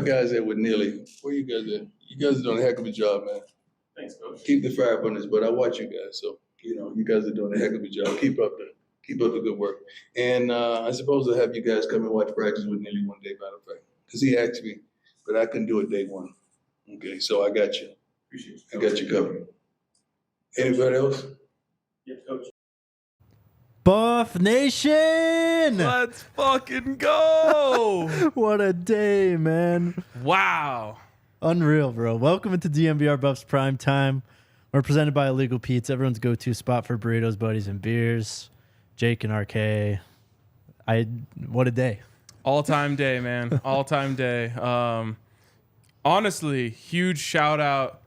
my guys at with Neely? Where you guys at? You guys are doing a heck of a job, man. Thanks, Coach. Keep the fire up on this, but I watch you guys, so you guys are doing a heck of a job. Keep up the good work. And I suppose I'll have you guys come and watch practice with Neely one day, matter of fact, because he asked me, but I couldn't do it day one. Okay, so I got you. Appreciate I got you covered. Anybody else? Yeah, Coach. Buff Nation! Let's fucking go! What a day, man. Wow. Unreal, bro. Welcome into DNVR Buffs Prime Time. We're presented by Illegal Pete's, everyone's go-to spot for burritos, buddies, and beers. Jake and RK. What a day. All-time day, man. All-time day. Honestly, huge shout-out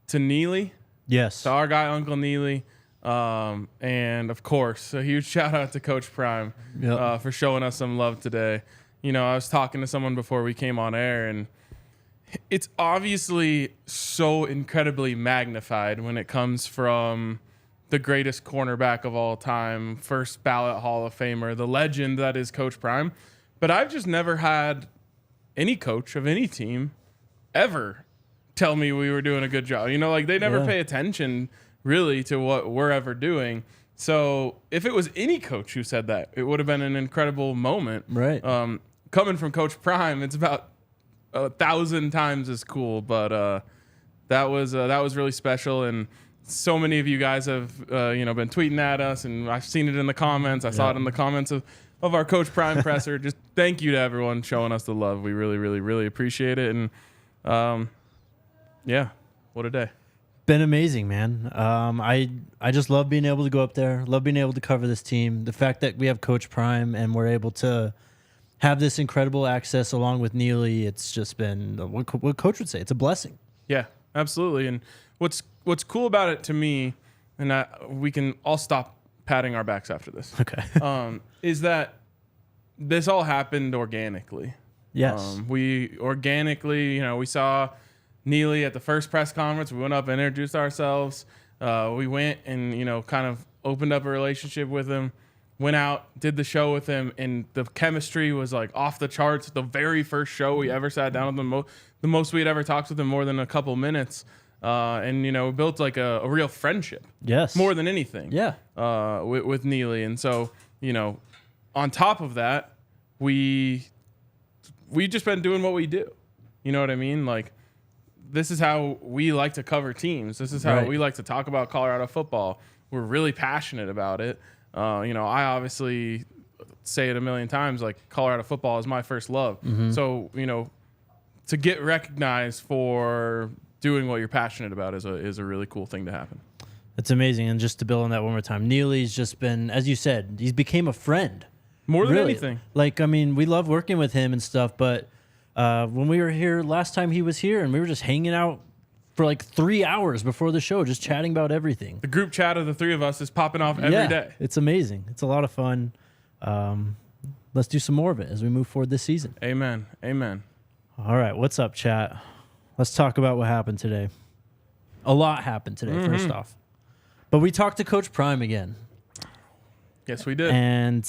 to Neely. Yes. To our guy, Uncle Neely. And, of course, a huge shout-out to Coach Prime for showing us some love today. You know, I was talking to someone before we came on air, and it's obviously so incredibly magnified when it comes from the greatest cornerback of all time, first ballot Hall of Famer, the legend that is Coach Prime. But I've just never had any coach of any team ever tell me we were doing a good job. You know, like they never pay attention really to what we're ever doing. So if it was any coach who said that, it would have been an incredible moment. Right. Coming from Coach Prime, it's about 1,000 times as cool. But that was really special, and so many of you guys have been tweeting at us, and I've seen it in the comments. I saw it in the comments of our Coach Prime presser. Just thank you to everyone showing us the love. We really, really, really appreciate it. And what a day. Been amazing, man. I just love being able to go up there, love being able to cover this team. The fact that we have Coach Prime and we're able to have this incredible access along with Neely, it's just been what Coach would say. It's a blessing. Yeah, absolutely. And what's cool about it to me, and we can all stop patting our backs after this. Okay. Is that this all happened organically. Yes. We organically, we saw Neely at the first press conference. We went up and introduced ourselves. We went and, kind of opened up a relationship with him, went out, did the show with him, and the chemistry was like off the charts. The very first show we ever sat down with him, the most we had ever talked with him, more than a couple minutes. And, we built like a real friendship. Yes. More than anything. Yeah. With Neely. And so, on top of that, we just been doing what we do. You know what I mean? Like, this is how we like to cover teams. This is how we like to talk about Colorado football. We're really passionate about it. I obviously say it a million times, like Colorado football is my first love. Mm-hmm. So, to get recognized for doing what you're passionate about is a really cool thing to happen. It's amazing. And just to build on that one more time, Neely's just been, as you said, he's became a friend. More than anything. Like, I mean, we love working with him and stuff, but when we were here last time he was here, and we were just hanging out for like 3 hours before the show, just chatting about everything. The group chat of the three of us is popping off every day. It's amazing. It's a lot of fun. Let's do some more of it as we move forward this season. Amen. Amen. All right. What's up, chat? Let's talk about what happened today. A lot happened today, first off. But we talked to Coach Prime again. Yes, we did. And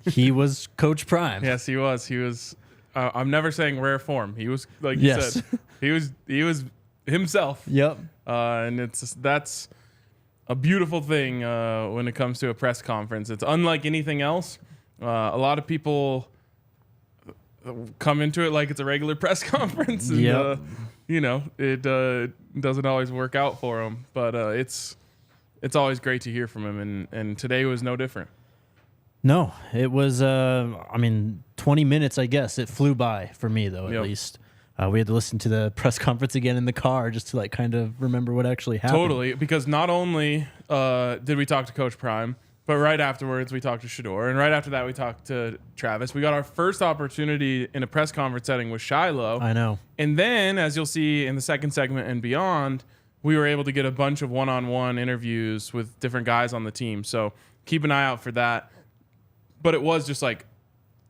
he was Coach Prime. Yes, he was. He was. I'm never saying rare form. He was, like you said, he was himself. Yep. And that's a beautiful thing when it comes to a press conference. It's unlike anything else. A lot of people come into it like it's a regular press conference, and it doesn't always work out for them. But it's always great to hear from him, and today was no different. No, it was, 20 minutes, I guess. It flew by for me, though, at least. We had to listen to the press conference again in the car just to, kind of remember what actually happened. Totally, because not only did we talk to Coach Prime, but right afterwards we talked to Sheduer, and right after that we talked to Travis. We got our first opportunity in a press conference setting with Shilo. I know. And then, as you'll see in the second segment and beyond, we were able to get a bunch of one-on-one interviews with different guys on the team. So keep an eye out for that. But it was just like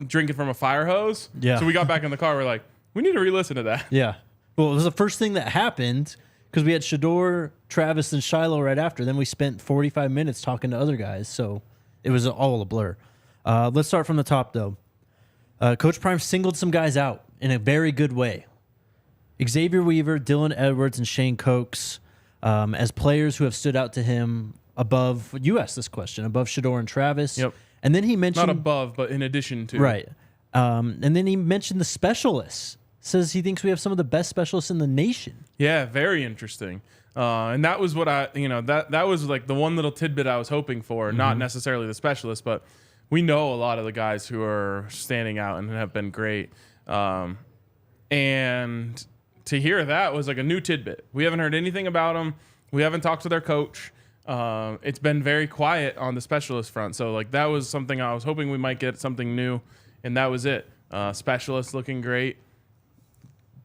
drinking from a fire hose. Yeah. So we got back in the car. We're like, we need to re-listen to that. Yeah. Well, it was the first thing that happened because we had Sheduer, Travis, and Shilo right after. Then we spent 45 minutes talking to other guys. So it was all a blur. Let's start from the top, though. Coach Prime singled some guys out. in a very good way. Xavier Weaver, Dylan Edwards, and Shane Cokes as players who have stood out to him above, you asked this question, above Sheduer and Travis. Yep. And then he mentioned... Not above, but in addition to. Right. And then he mentioned the specialists. Says he thinks we have some of the best specialists in the nation. Yeah, very interesting. And that was what that was like the one little tidbit I was hoping for, not necessarily the specialist, but we know a lot of the guys who are standing out and have been great. And to hear that was like a new tidbit. We haven't heard anything about them. We haven't talked to their coach. It's been very quiet on the specialist front. So like that was something I was hoping we might get something new, and that was it. Specialists looking great.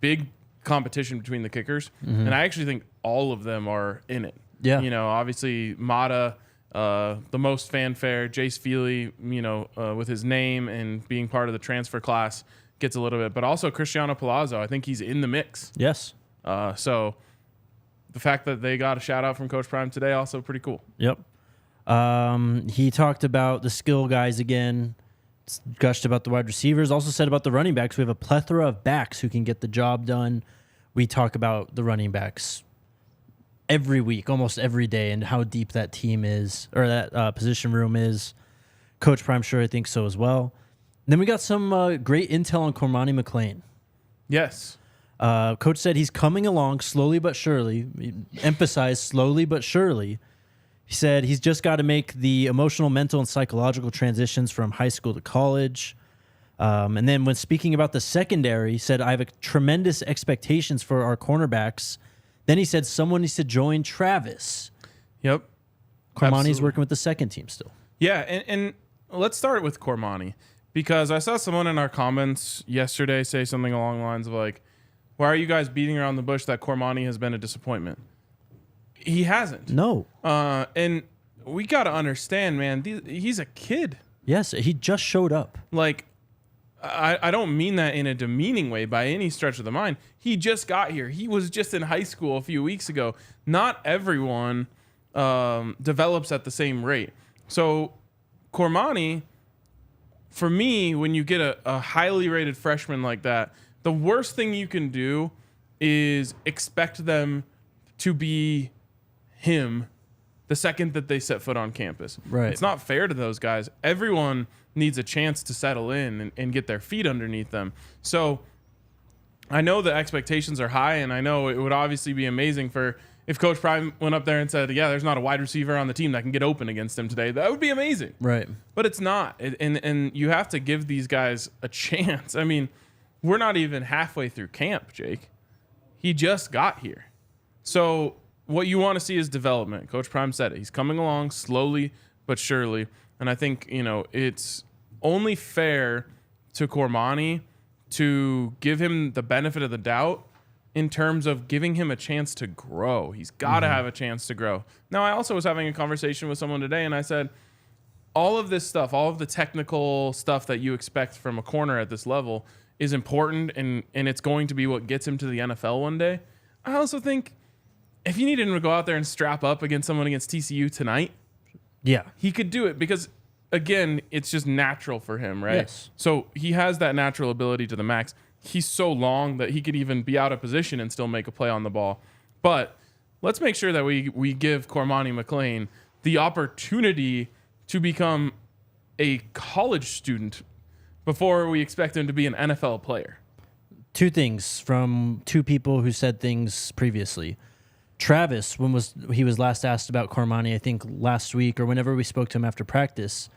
Big competition between the kickers, and I actually think all of them are in it. Yeah. Obviously Mata, the most fanfare, Jace Feely, with his name and being part of the transfer class gets a little bit, but also Cristiano Palazzo, I think he's in the mix. Yes. So the fact that they got a shout out from Coach Prime today, also pretty cool. Yep. He talked about the skill guys again, gushed about the wide receivers, also said about the running backs. We have a plethora of backs who can get the job done. We talk about the running backs every week, almost every day, and how deep that team is, or that position room is. Coach Prime sure I think so as well. And then we got some great intel on Cormani McLean. Yes. Coach said he's coming along slowly but surely. He emphasized slowly but surely. He said he's just got to make the emotional, mental, and psychological transitions from high school to college. And then when speaking about the secondary, he said, I have tremendous expectations for our cornerbacks. Then he said someone needs to join Travis. Yep. Cormani's working with the second team still. Yeah, and let's start with Cormani, because I saw someone in our comments yesterday say something along the lines of like, why are you guys beating around the bush that Cormani has been a disappointment? He hasn't. No. And we got to understand, man, he's a kid. Yes, he just showed up. Like, I don't mean that in a demeaning way by any stretch of the mind. He just got here. He was just in high school a few weeks ago. Not everyone develops at the same rate. So Cormani, for me, when you get a highly rated freshman like that, the worst thing you can do is expect them to be him the second that they set foot on campus. Right. It's not fair to those guys. Everyone needs a chance to settle in and get their feet underneath them. So I know the expectations are high, and I know it would obviously be amazing if Coach Prime went up there and said, yeah, there's not a wide receiver on the team that can get open against him today. That would be amazing. Right. But it's not. And you have to give these guys a chance. I mean, we're not even halfway through camp, Jake. He just got here. So what you want to see is development. Coach Prime said it. He's coming along slowly but surely. And I think, it's only fair to Cormani to give him the benefit of the doubt in terms of giving him a chance to grow. He's got to have a chance to grow. Now, I also was having a conversation with someone today, and I said, all of this stuff, all of the technical stuff that you expect from a corner at this level is important, and it's going to be what gets him to the NFL one day. I also think if you need him to go out there and strap up against someone against TCU tonight, Yeah. he could do it because, again, it's just natural for him, right? Yes. So he has that natural ability to the max. He's so long that he could even be out of position and still make a play on the ball. But let's make sure that we give Cormani McLean the opportunity to become a college student before we expect him to be an NFL player. Two things from two people who said things previously. Travis, when he was last asked about Cormani, I think last week or whenever we spoke to him after practice,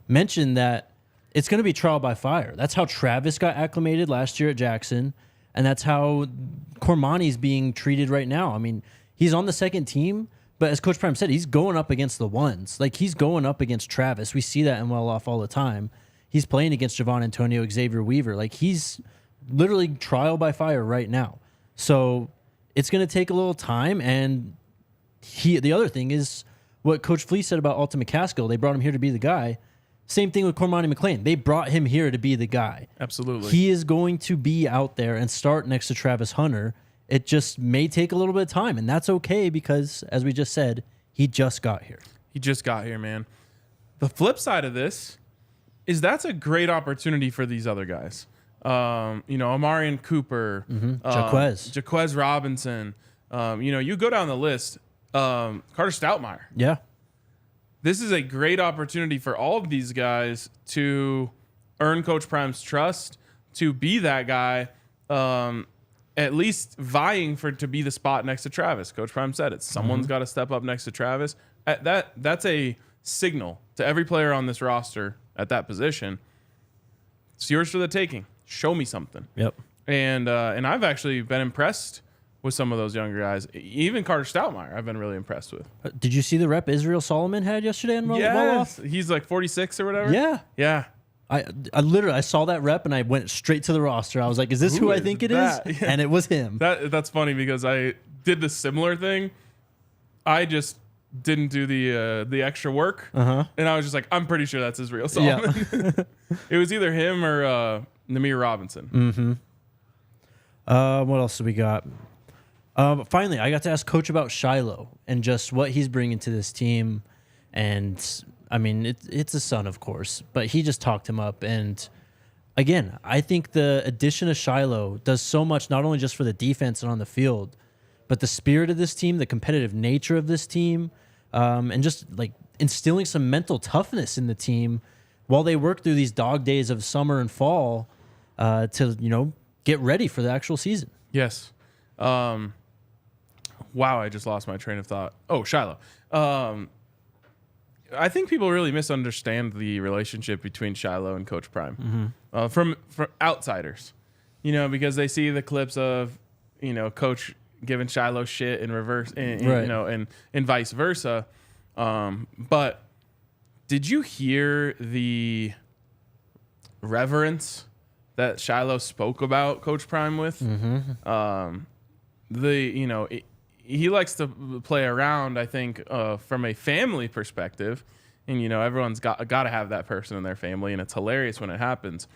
mentioned that it's going to be trial by fire. That's how Travis got acclimated last year at Jackson, and that's how Cormani's being treated right now. I mean, he's on the second team, but as Coach Prime said, he's going up against the ones. Like, he's going up against Travis. We see that in Well-Off all the time. He's playing against Javon Antonio, Xavier Weaver. Like, he's literally trial by fire right now. So it's going to take a little time, and the other thing is what Coach Fleece said about Alton McCaskill. They brought him here to be the guy. Same thing with Cormani McLean. They brought him here to be the guy. Absolutely. He is going to be out there and start next to Travis Hunter. It just may take a little bit of time, and that's okay because, as we just said, he just got here. He just got here, man. The flip side of this is that's a great opportunity for these other guys. Amarian Cooper, Jaquez Robinson. You go down the list. Carter Stoutmire. Yeah. This is a great opportunity for all of these guys to earn Coach Prime's trust, to be that guy, at least vying to be the spot next to Travis. Coach Prime said it. Someone's got to step up next to Travis. That's a signal to every player on this roster at that position. It's yours for the taking. Show me something. Yep. And I've actually been impressed with some of those younger guys. Even Carter Stoutmire, I've been really impressed with. Did you see the rep Israel Solomon had yesterday in Yes. He's like 46 or whatever. Yeah. Yeah. I literally saw that rep and I went straight to the roster. I was like, is this who I think it is? Yeah. And it was him. That's funny because I did the similar thing. I just didn't do the extra work. And I was just like, I'm pretty sure that's Israel Solomon. Yeah. It was either him or Namir Robinson. What else do we got? Finally, I got to ask Coach about Shilo and just what he's bringing to this team. And I mean, it's a son, of course, but he just talked him up. And again, I think the addition of Shilo does so much, not only just for the defense and on the field, but the spirit of this team, the competitive nature of this team, and just like instilling some mental toughness in the team while they work through these dog days of summer and fall to, get ready for the actual season. Yes. Wow, I just lost my train of thought. Oh, Shilo. I think people really misunderstand the relationship between Shilo and Coach Prime from outsiders, because they see the clips of, Coach giving Shilo shit in reverse, and vice versa. But did you hear the reverence that Shilo spoke about Coach Prime with? He likes to play around, I think, from a family perspective. And, everyone's got to have that person in their family, and it's hilarious when it happens.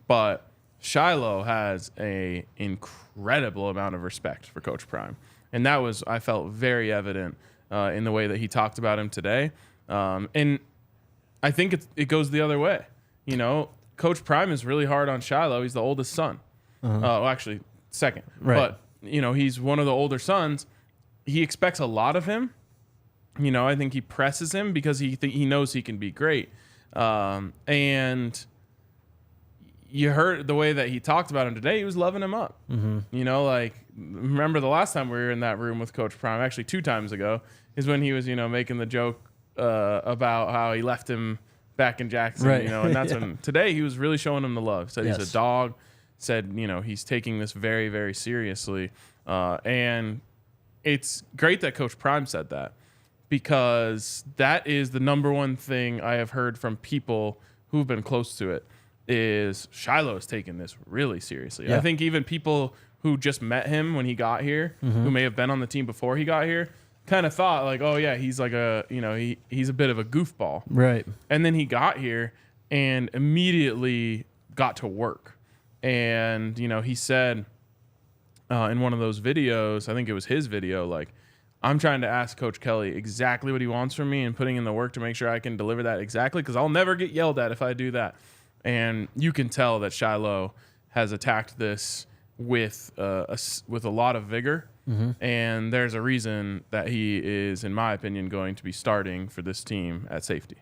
But Shilo has a incredible amount of respect for Coach Prime. And that was, I felt, very evident in the way that he talked about him today. And I think it goes the other way. Coach Prime is really hard on Shilo. He's the oldest son. Actually, second. Right. But, he's one of the older sons. He expects a lot of him. I think he presses him because he knows he can be great. And you heard the way that he talked about him today. He was loving him up. Remember the last time we were in that room with Coach Prime, actually 2 times ago, is when he was, making the joke about how he left him back in Jackson, right. And that's when today he was really showing him the love. Said yes. He's a dog. Said, he's taking this very, very seriously. And it's great that Coach Prime said that, because that is the number one thing I have heard from people who've been close to it is Shilo is taking this really seriously. Yeah. I think even people who just met him when he got here, who may have been on the team before he got here, kind of thought like, oh yeah, he's like he's a bit of a goofball. Right. And then he got here and immediately got to work. And, he said in one of those videos, I think it was his video, like, I'm trying to ask Coach Kelly exactly what he wants from me and putting in the work to make sure I can deliver that exactly, because I'll never get yelled at if I do that. And you can tell that Shilo has attacked this with a lot of vigor. And there's a reason that he is, in my opinion, going to be starting for this team at safety.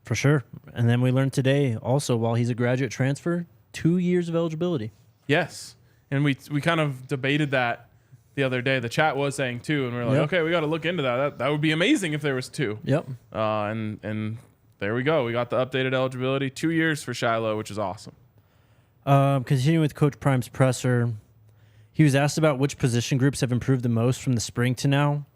For sure. And then we learned today also, while he's a graduate transfer, 2 years of eligibility. Yes. And we kind of debated that the other day. The chat was saying 2, and we were like, okay, we got to look into that. That would be amazing if there was 2. Yep. And there we go. We got the updated eligibility. 2 years for Shilo, which is awesome. Continuing with Coach Prime's presser, he was asked about which position groups have improved the most from the spring to now,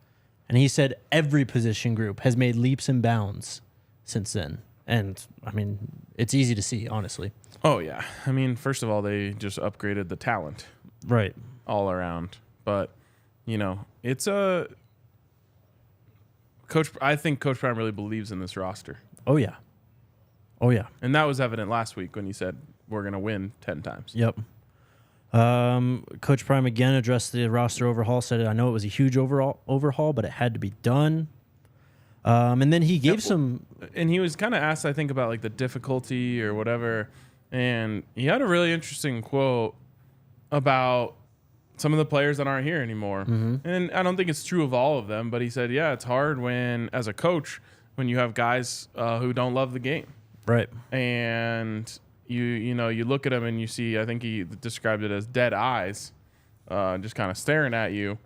and he said every position group has made leaps and bounds since then. And, I mean, it's easy to see, honestly. Oh, yeah. I mean, first of all, they just upgraded the talent. Right. All around. But, it's a... I think Coach Prime really believes in this roster. Oh, yeah. Oh, yeah. And that was evident last week when he said we're going to win 10 times. Yep. Coach Prime again addressed the roster overhaul, said I know it was a huge overhaul, but it had to be done. And then he gave some... And he was kind of asked, I think, about like the difficulty or whatever. And he had a really interesting quote about some of the players that aren't here anymore. And I don't think it's true of all of them, but he said, yeah, it's hard when, as a coach, when you have guys who don't love the game. Right. And you look at them and you see, I think he described it as dead eyes, just kind of staring at you,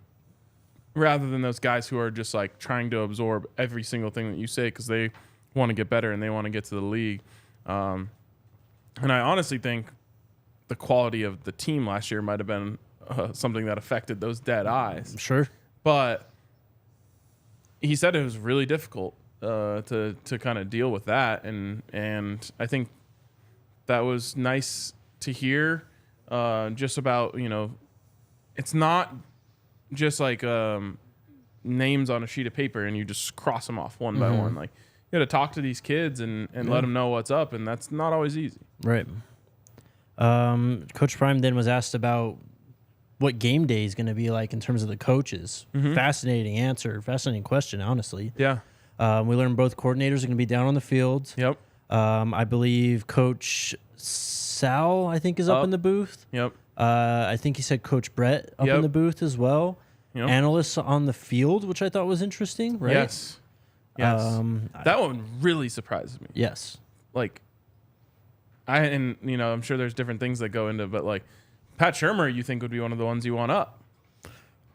rather than those guys who are just like trying to absorb every single thing that you say because they want to get better and they want to get to the league. And I honestly think the quality of the team last year might have been something that affected those dead eyes. Sure. But he said it was really difficult to kind of deal with that, and I think that was nice to hear. Just about, it's not just like names on a sheet of paper and you just cross them off one by one. Like, you got to talk to these kids and let them know what's up, and that's not always easy. Right. Coach Prime then was asked about what game day is going to be like in terms of the coaches. Fascinating answer, fascinating question, honestly. Yeah. We learned both coordinators are going to be down on the field. Yep. I believe Coach Sal, I think, is up in the booth. Yep. I think he said Coach Brett up in the booth as well. Yep. Analysts on the field, which I thought was interesting, right? Yes. That one really surprises me. Yes. Like, I'm sure there's different things that go into, but like Pat Shurmur, you think would be one of the ones you want up.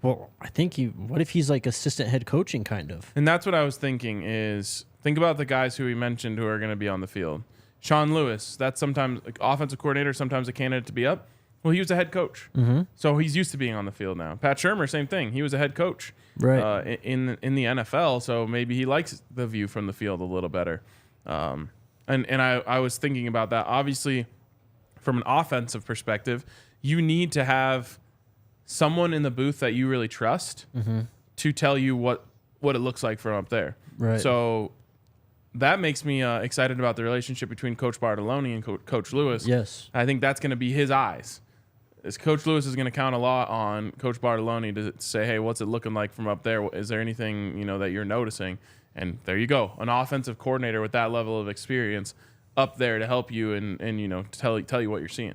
Well, I think what if he's like assistant head coaching kind of? And that's what I was thinking is, think about the guys who we mentioned who are going to be on the field. Sean Lewis, that's sometimes like offensive coordinator, sometimes a candidate to be up. Well, he was a head coach. So he's used to being on the field now. Pat Shurmur, same thing. He was a head coach in the NFL, so maybe he likes the view from the field a little better. And I was thinking about that. Obviously, from an offensive perspective, you need to have someone in the booth that you really trust to tell you what it looks like from up there. Right. So that makes me excited about the relationship between Coach Bartoloni and Coach Lewis. Yes. I think that's going to be his eyes. As Coach Lewis is going to count a lot on Coach Bartoloni to say, hey, what's it looking like from up there? Is there anything that you're noticing? And there you go, an offensive coordinator with that level of experience up there to help you and tell you what you're seeing.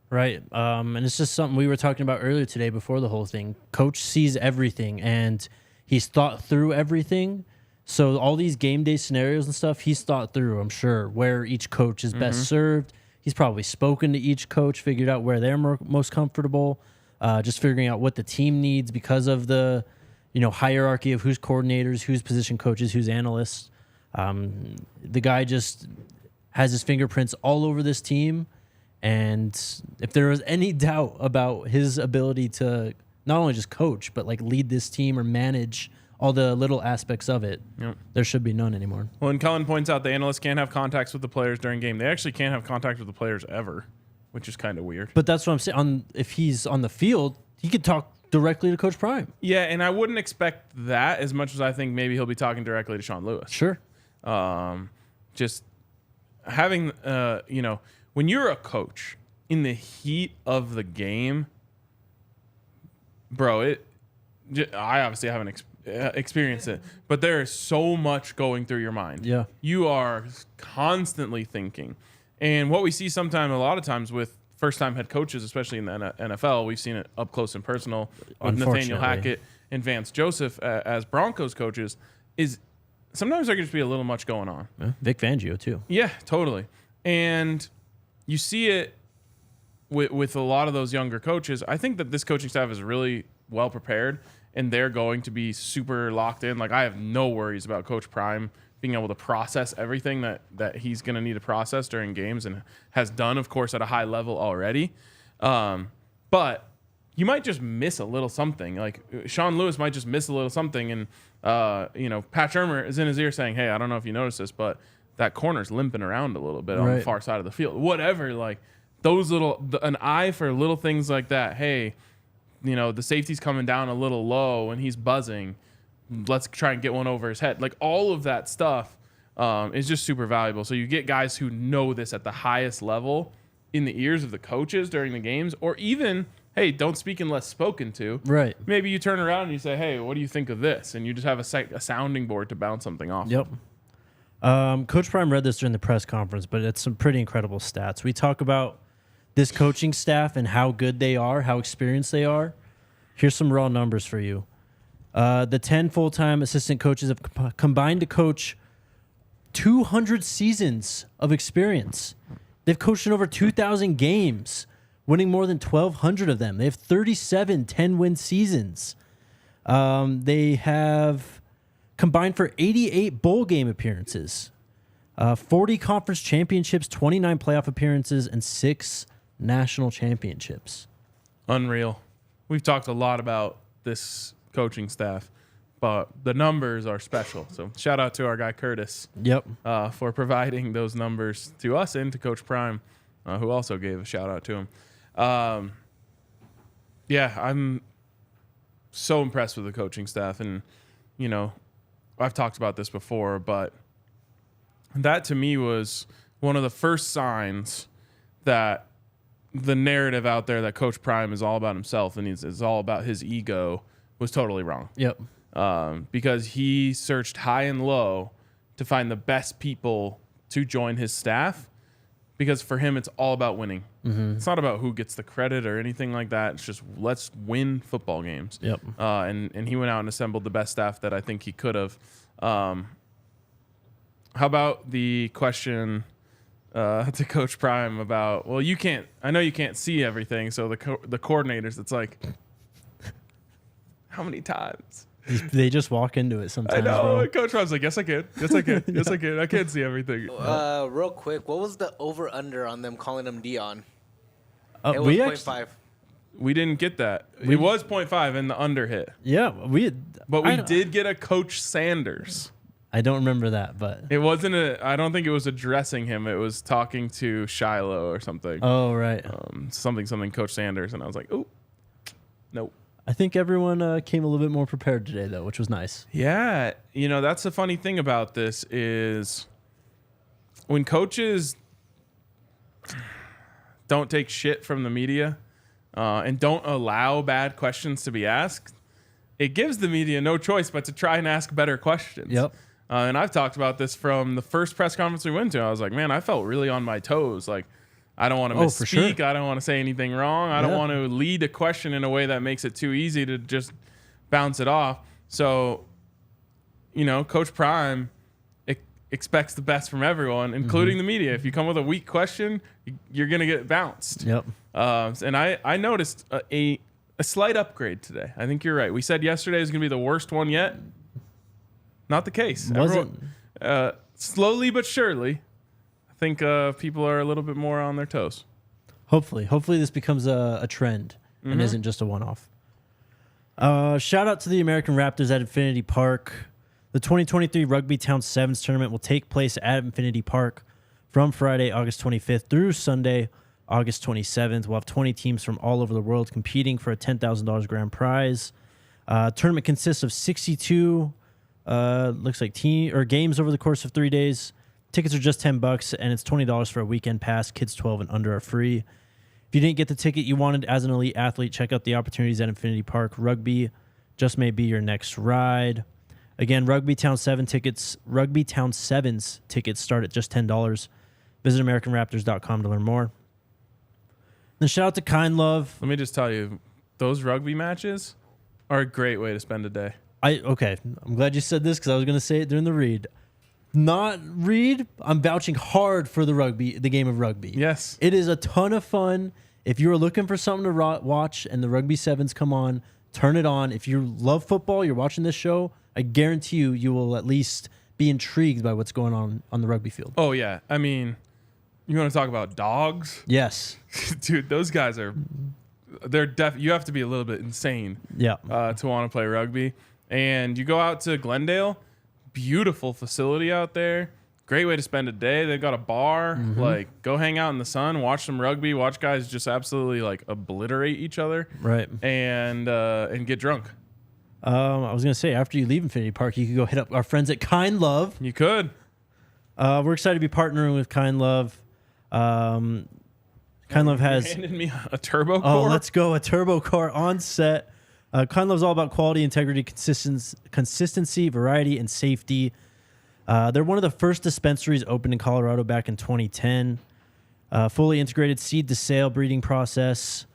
Right. And it's just something we were talking about earlier today before the whole thing. Coach sees everything and he's thought through everything. So all these game day scenarios and stuff, he's thought through, I'm sure, where each coach is best served. He's probably spoken to each coach, figured out where they're most comfortable, just figuring out what the team needs because of the hierarchy of who's coordinators, who's position coaches, who's analysts. The guy just has his fingerprints all over this team. And if there was any doubt about his ability to not only just coach, but like lead this team or manage all the little aspects of it, there should be none anymore. Well, and Kellen points out the analysts can't have contacts with the players during game. They actually can't have contact with the players ever, which is kind of weird. But that's what I'm saying. If he's on the field, he could talk directly to Coach Prime. Yeah, and I wouldn't expect that as much as I think maybe he'll be talking directly to Sean Lewis. Sure. Just having, when you're a coach in the heat of the game, bro, I obviously haven't experienced it, but there is so much going through your mind. Yeah. You are constantly thinking. And what we see a lot of times with first-time head coaches, especially in the NFL, we've seen it up close and personal with Nathaniel Hackett and Vance Joseph as Broncos coaches, is sometimes there can just be a little much going on. Yeah. Vic Fangio, too. Yeah, totally. And you see it with a lot of those younger coaches. I think that this coaching staff is really well prepared, and they're going to be super locked in. Like, I have no worries about Coach Prime being able to process everything that he's going to need to process during games, and has done, of course, at a high level already. But you might just miss a little something. Like, Sean Lewis might just miss a little something, and Pat Shurmur is in his ear saying, hey, I don't know if you noticed this, but that corner's limping around a little bit on the far side of the field. Whatever, like, those an eye for little things like that. Hey, the safety's coming down a little low and he's buzzing. Let's try and get one over his head. Like, all of that stuff is just super valuable. So you get guys who know this at the highest level in the ears of the coaches during the games, or even, hey, don't speak unless spoken to. Right. Maybe you turn around and you say, hey, what do you think of this? And you just have a sounding board to bounce something off. Yep. Coach Prime read this during the press conference, but it's some pretty incredible stats. We talk about this coaching staff and how good they are, how experienced they are. Here's some raw numbers for you. The 10 full-time assistant coaches have combined to coach 200 seasons of experience. They've coached in over 2,000 games, winning more than 1,200 of them. They have 37 10-win seasons. They have combined for 88 bowl game appearances, 40 conference championships, 29 playoff appearances, and 6 national championships. Unreal. We've talked a lot about this coaching staff, but the numbers are special. So shout out to our guy Curtis. Yep. For providing those numbers to us and to Coach Prime, who also gave a shout out to him. Yeah, I'm so impressed with the coaching staff, and you know, I've talked about this before, but that to me was one of the first signs that the narrative out there that Coach Prime is all about himself and is all about his ego was totally wrong. Yep. Because he searched high and low to find the best people to join his staff, because for him, it's all about winning. Mm-hmm. It's not about who gets the credit or anything like that. It's just, let's win football games. Yep. And he went out and assembled the best staff that I think he could have. How about the question to Coach Prime about, well, I know you can't see everything, so the coordinators, it's like, how many times? They just walk into it sometimes. I know. Bro. Coach Prime's like, yes, I can. Yes, I can. Yes, I can. I can't see everything. Real quick, what was the over-under on them calling him Deion? It was we 0.5. We didn't get that. It was 0.5 and the under hit. Yeah, we did get a Coach Sanders. I don't remember that, but It wasn't I don't think it was addressing him. It was talking to Shilo or something. oh right. Something Coach Sanders, and I was like, oh, nope. I think everyone came a little bit more prepared today, though, which was nice. Yeah, you know, that's the funny thing about this is when coaches don't take shit from the media and don't allow bad questions to be asked, it gives the media no choice but to try and ask better questions. Yep. And I've talked about this from the first press conference we went to. I was like, man, I felt really on my toes. Like, I don't want to misspeak. For sure. I don't want to say anything wrong. I don't want to lead a question in a way that makes it too easy to just bounce it off. So, you know, Coach Prime expects the best from everyone, including the media. If you come with a weak question, you're going to get bounced. Yep. And I noticed a slight upgrade today. I think you're right. We said yesterday was going to be the worst one yet. Not the case. Wasn't. Slowly but surely, I think people are a little bit more on their toes. Hopefully this becomes a trend and isn't just a one-off. Shout out to the American Raptors at Infinity Park. The 2023 Rugby Town Sevens tournament will take place at Infinity Park from Friday, August 25th through Sunday, August 27th. We'll have 20 teams from all over the world competing for a $10,000 grand prize. Tournament consists of 62 looks like games over the course of 3 days. Tickets are just $10, and it's $20 for a weekend pass. Kids 12 and under are free. If you didn't get the ticket you wanted as an elite athlete, check out the opportunities at Infinity Park. Rugby just may be your next ride. Again, Rugby Town Sevens tickets start at just $10. Visit AmericanRaptors.com to learn more. Then shout out to Kind Love. Let me just tell you, those rugby matches are a great way to spend a day. Okay, I'm glad you said this because I was going to say it during the read. I'm vouching hard for the game of rugby. Yes. It is a ton of fun. If you're looking for something to watch and the Rugby Sevens come on, turn it on. If you love football, you're watching this show, I guarantee you will at least be intrigued by what's going on the rugby field. Oh, yeah. I mean, you want to talk about dogs? Yes. Dude, those guys are... you have to be a little bit insane to want to play rugby. And you go out to Glendale, beautiful facility out there. Great way to spend a day. They've got a bar. Like, go hang out in the sun, watch some rugby, watch guys just absolutely like obliterate each other. Right. And get drunk. I was going to say, after you leave Infinity Park, you could go hit up our friends at Kind Love. You could. We're excited to be partnering with Kind Love. Kind Love has... handed me a turbo core. Oh, let's go. A turbo car on set. Kind Love's all about quality, integrity, consistency, variety, and safety. They're one of the first dispensaries opened in Colorado back in 2010. Fully integrated seed to sale breeding process.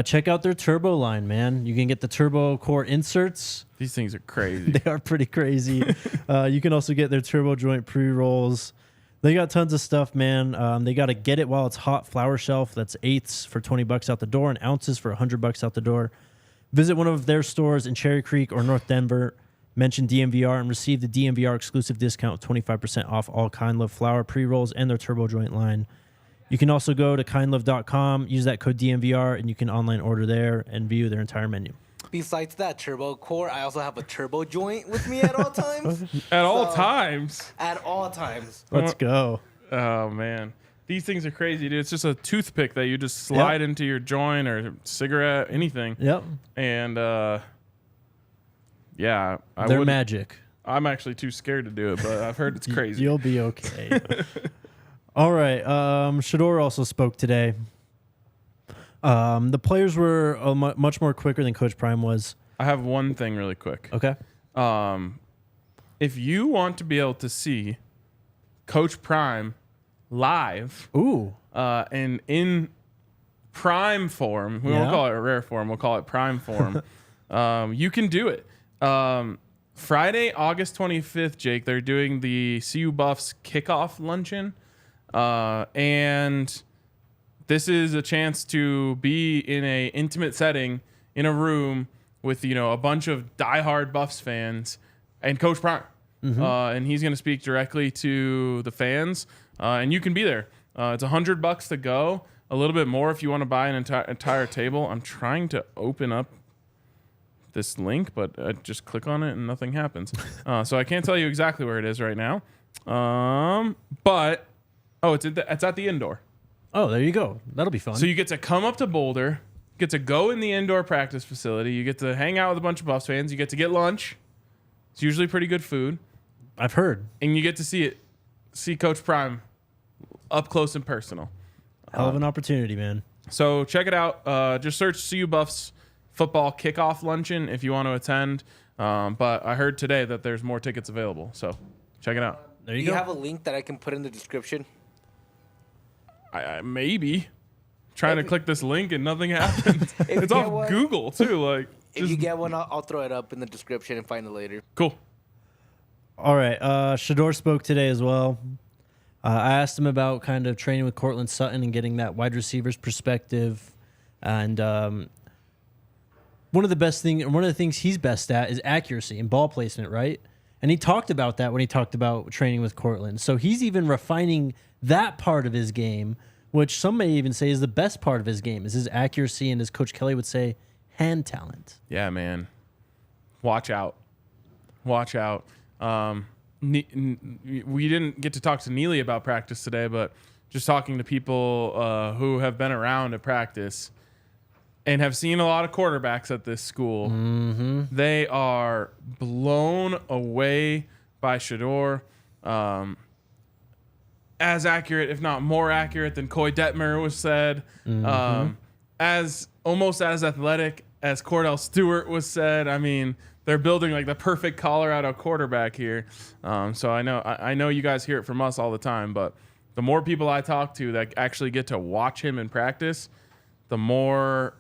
Check out their turbo line, man. You can get the turbo core inserts. These things are crazy. They are pretty crazy. You can also get their turbo joint pre-rolls. They got tons of stuff, man. They got a get it while it's hot flower shelf. That's eighths for $20 out the door and ounces for $100 out the door. Visit one of their stores in Cherry Creek or North Denver. Mention DNVR and receive the DNVR exclusive discount, 25% off all Kind Love flower pre-rolls and their turbo joint line. You can also go to kindlove.com, use that code DNVR, and you can online order there and view their entire menu. Besides that turbo core, I also have a turbo joint with me at all times. At all times? At all times. Let's go. Oh, man. These things are crazy, dude. It's just a toothpick that you just slide into your joint or cigarette, anything. Yep. And, yeah. They're magic. I'm actually too scared to do it, but I've heard it's crazy. You'll be okay. All right. Sheduer also spoke today. The players were much more quicker than Coach Prime was. I have one thing really quick. Okay. If you want to be able to see Coach Prime live, and in prime form, we won't call it a rare form, we'll call it prime form, you can do it. Friday, August 25th, Jake, they're doing the CU Buffs kickoff luncheon. And this is a chance to be in a intimate setting in a room with, a bunch of diehard Buffs fans and Coach Prime. And he's going to speak directly to the fans. And you can be there. It's $100 to go. A little bit more if you want to buy an entire table. I'm trying to open up this link, but I just click on it and nothing happens. So I can't tell you exactly where it is right now. But it's at the indoor. Oh, there you go. That'll be fun. So you get to come up to Boulder, get to go in the indoor practice facility. You get to hang out with a bunch of Buffs fans. You get to get lunch. It's usually pretty good food. I've heard. And you get to see Coach Prime up close and personal. Hell of an opportunity, man. So check it out. Just search CU Buffs football kickoff luncheon if you want to attend. But I heard today that there's more tickets available. So check it out. There Do you you go. have a link that I can put in the description? I maybe trying to click this link and nothing happens. It's off Google too. Like, If you get one, I'll throw it up in the description and find it later. Cool. All right. Sheduer spoke today as well. I asked him about kind of training with Cortland Sutton and getting that wide receiver's perspective. And one of the things he's best at is accuracy and ball placement, right? And he talked about that when he talked about training with Cortland. So he's even refining that part of his game, which some may even say is the best part of his game, is his accuracy and, as Coach Kelly would say, hand talent. Yeah, man. Watch out. Watch out. We didn't get to talk to Neely about practice today, but just talking to people who have been around at practice and have seen a lot of quarterbacks at this school. Mm-hmm. They are blown away by Sheduer. As accurate, if not more accurate than Coy Detmer was said. Mm-hmm. As almost as athletic as Cordell Stewart was said. I mean, they're building like the perfect Colorado quarterback here. So I know you guys hear it from us all the time, but the more people I talk to that actually get to watch him in practice, the more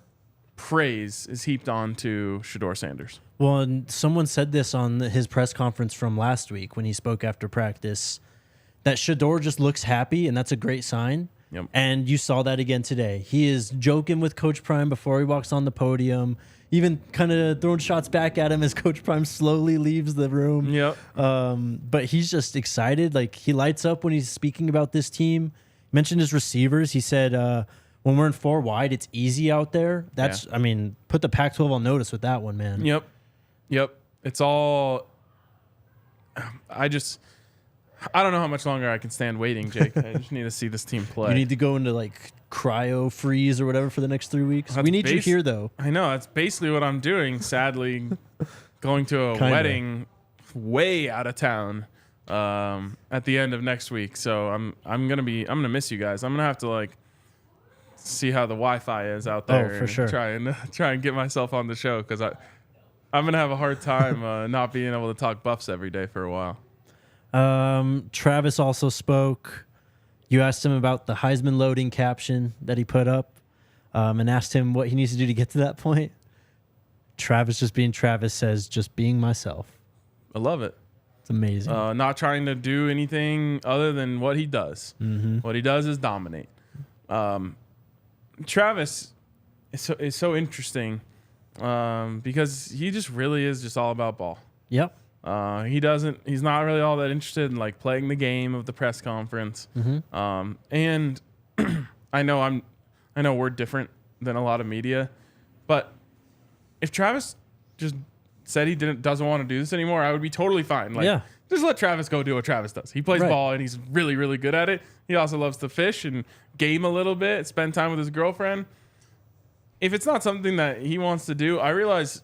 praise is heaped on to Shedeur Sanders. Well, and someone said this on his press conference from last week when he spoke after practice, that Sheduer just looks happy, and that's a great sign. Yep. And you saw that again today. He is joking with Coach Prime before he walks on the podium, even kind of throwing shots back at him as Coach Prime slowly leaves the room. Yep. But he's just excited. Like, he lights up when he's speaking about this team. Mentioned his receivers. He said, when we're in 4 wide, it's easy out there. That's, I mean, put the Pac-12 on notice with that one, man. Yep. It's all. I don't know how much longer I can stand waiting, Jake. I just need to see this team play. You need to go into like cryo freeze or whatever for the next 3 weeks. We need you here, though. I know. That's basically what I'm doing. Sadly, going to a wedding way out of town at the end of next week. So I'm gonna miss you guys. I'm gonna have to like see how the Wi-Fi is out there. Oh, for sure. Try and get myself on the show because I'm gonna have a hard time not being able to talk Buffs every day for a while. Travis also spoke. You asked him about the Heisman loading caption that he put up, and asked him what he needs to do to get to that point. Travis, just being Travis, says, just being myself. I love it. It's amazing. Not trying to do anything other than what he does. Mm-hmm. What he does is dominate. Travis is so interesting because he just really is just all about ball. Yep. He's not really all that interested in like playing the game of the press conference. Mm-hmm. And I know we're different than a lot of media, but if Travis just said he doesn't want to do this anymore, I would be totally fine. Like, just let Travis go do what Travis does. He plays ball and he's really, really good at it. He also loves to fish and game a little bit, spend time with his girlfriend. If it's not something that he wants to do, I realize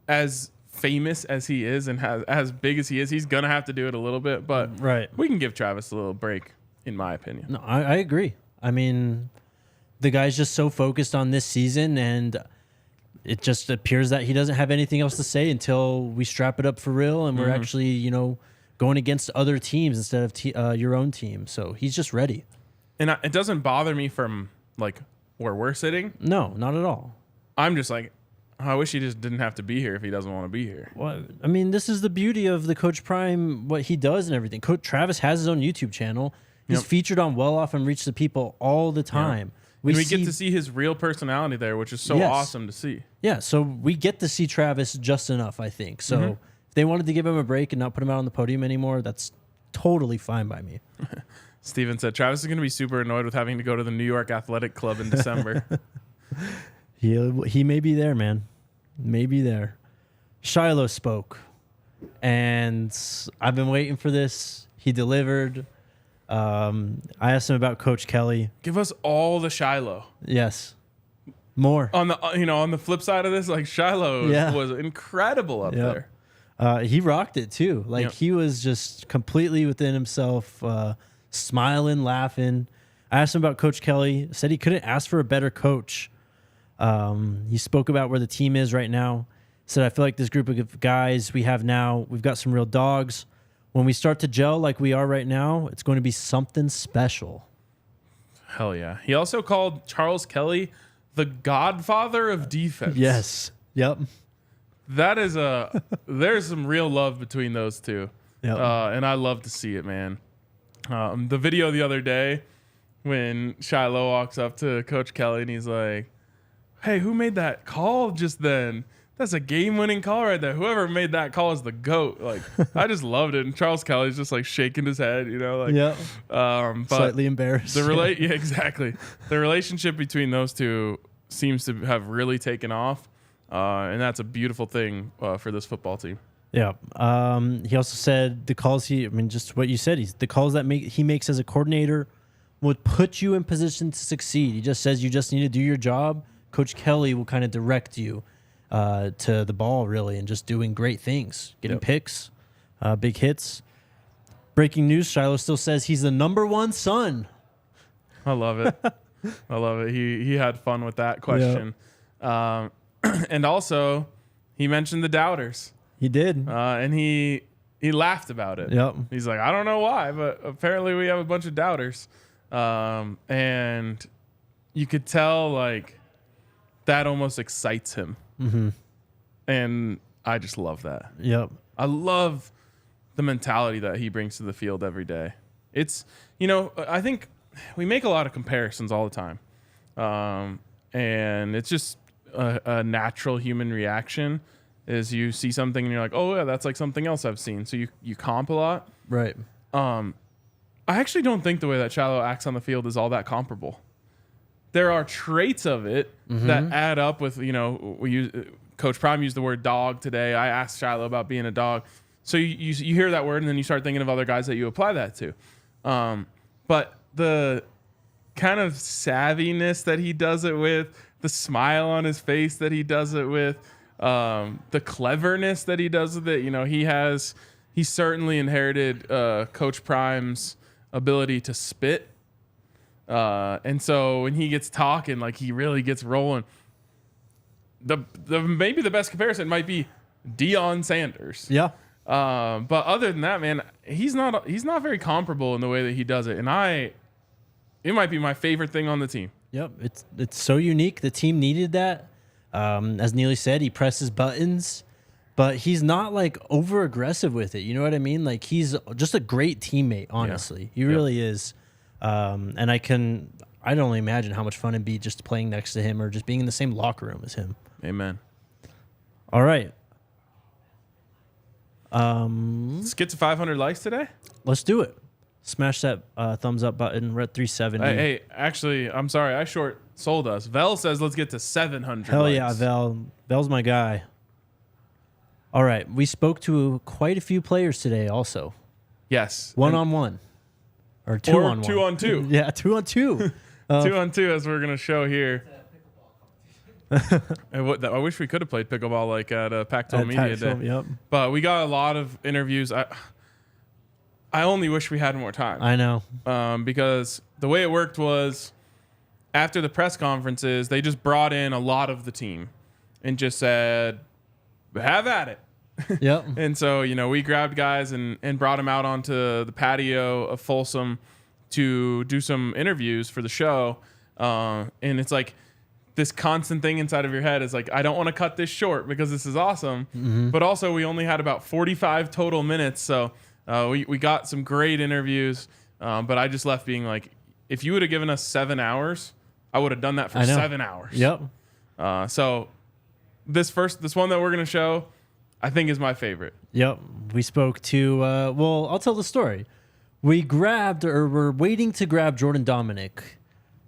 as famous as he is and as big as he is, he's going to have to do it a little bit. But we can give Travis a little break, in my opinion. No, I agree. I mean, the guy's just so focused on this season, and it just appears that he doesn't have anything else to say until we strap it up for real and we're actually, going against other teams instead of your own team. So he's just ready. And it doesn't bother me from like where we're sitting. No, not at all. I'm just like, I wish he just didn't have to be here if he doesn't want to be here. Well, I mean, this is the beauty of the Coach Prime, what he does and everything. Coach Travis has his own YouTube channel. He's featured on Well Off and Reach the People all the time. We get to see his real personality there, which is so awesome to see. Yeah, so we get to see Travis just enough, I think. So if they wanted to give him a break and not put him out on the podium anymore, that's totally fine by me. Steven said, Travis is going to be super annoyed with having to go to the New York Athletic Club in December. He may be there, man. Maybe there. Shilo spoke, and I've been waiting for this. He delivered. I asked him about Coach Kelly. Give us all the Shilo. Yes, more on the flip side of this. Like Shilo was incredible up there. He rocked it too. Like he was just completely within himself, smiling, laughing. I asked him about Coach Kelly. Said he couldn't ask for a better coach. He spoke about where the team is right now. Said, I feel like this group of guys we have now, we've got some real dogs. When we start to gel like we are right now, it's going to be something special. Hell yeah. He also called Charles Kelly the godfather of defense. Yes. Yep. That is there's some real love between those two. Yep. And I love to see it, man. The video the other day when Shilo walks up to Coach Kelly and he's like, hey, who made that call just then? That's a game-winning call right there. Whoever made that call is the GOAT. Like, I just loved it. And Charles Kelly's just like shaking his head, but slightly embarrassed. Yeah, exactly. The relationship between those two seems to have really taken off, and that's a beautiful thing for this football team. Yeah. He also said the calls just what you said. The calls that he makes as a coordinator would put you in position to succeed. He just says you just need to do your job. Coach Kelly will kind of direct you to the ball, really, and just doing great things, getting picks, big hits. Breaking news, Shilo still says he's the number one son. I love it. I love it. He had fun with that question. And also, he mentioned the doubters. He did. And he laughed about it. Yep. He's like, I don't know why, but apparently we have a bunch of doubters. And you could tell, like, that almost excites him. Mm-hmm. And I just love that. Yep. I love the mentality that he brings to the field every day. It's, I think we make a lot of comparisons all the time. And it's just a natural human reaction is you see something and you're like, oh, yeah, that's like something else I've seen. So you comp a lot. Right. I actually don't think the way that Shilo acts on the field is all that comparable. There are traits of it that add up with, Coach Prime used the word dog today. I asked Shilo about being a dog. So you hear that word and then you start thinking of other guys that you apply that to. But the kind of savviness that he does it with, the smile on his face that he does it with, the cleverness that he does with it, he certainly inherited Coach Prime's ability to spit. And so when he gets talking, like he really gets rolling. The maybe the best comparison might be Deion Sanders. Yeah. But other than that, man, he's not very comparable in the way that he does it. And it might be my favorite thing on the team. Yep, it's so unique. The team needed that. As Neely said, he presses buttons, but he's not like over aggressive with it. You know what I mean? Like he's just a great teammate. Honestly, he really is. And I can only imagine how much fun it'd be just playing next to him or just being in the same locker room as him. Amen. All right. Let's get to 500 likes today. Let's do it. Smash that thumbs up button. We're at 370. Hey, actually, I'm sorry. I short sold us. Vel says let's get to 700 Hell likes. yeah, Vel. Vel's my guy. All right. We spoke to quite a few players today also. Yes. One-on-one. Or two-on-one. 2-on-2. Yeah, 2-on-2. 2-on-2 as we're going to show here. And I wish we could have played pickleball like at Pac-12 Media Day. Yep. But we got a lot of interviews. I only wish we had more time. I know. Because the way it worked was after the press conferences, they just brought in a lot of the team and just said, have at it. Yep. And so, we grabbed guys and brought them out onto the patio of Folsom to do some interviews for the show. And it's like this constant thing inside of your head is like, I don't want to cut this short because this is awesome. Mm-hmm. But also we only had about 45 total minutes. So we got some great interviews. But I just left being like, if you would have given us 7 hours, I would have done that for 7 hours. Yep. So this one that we're going to show, I think is my favorite. Yep. We spoke to, I'll tell the story. We're waiting to grab Jordan Domineck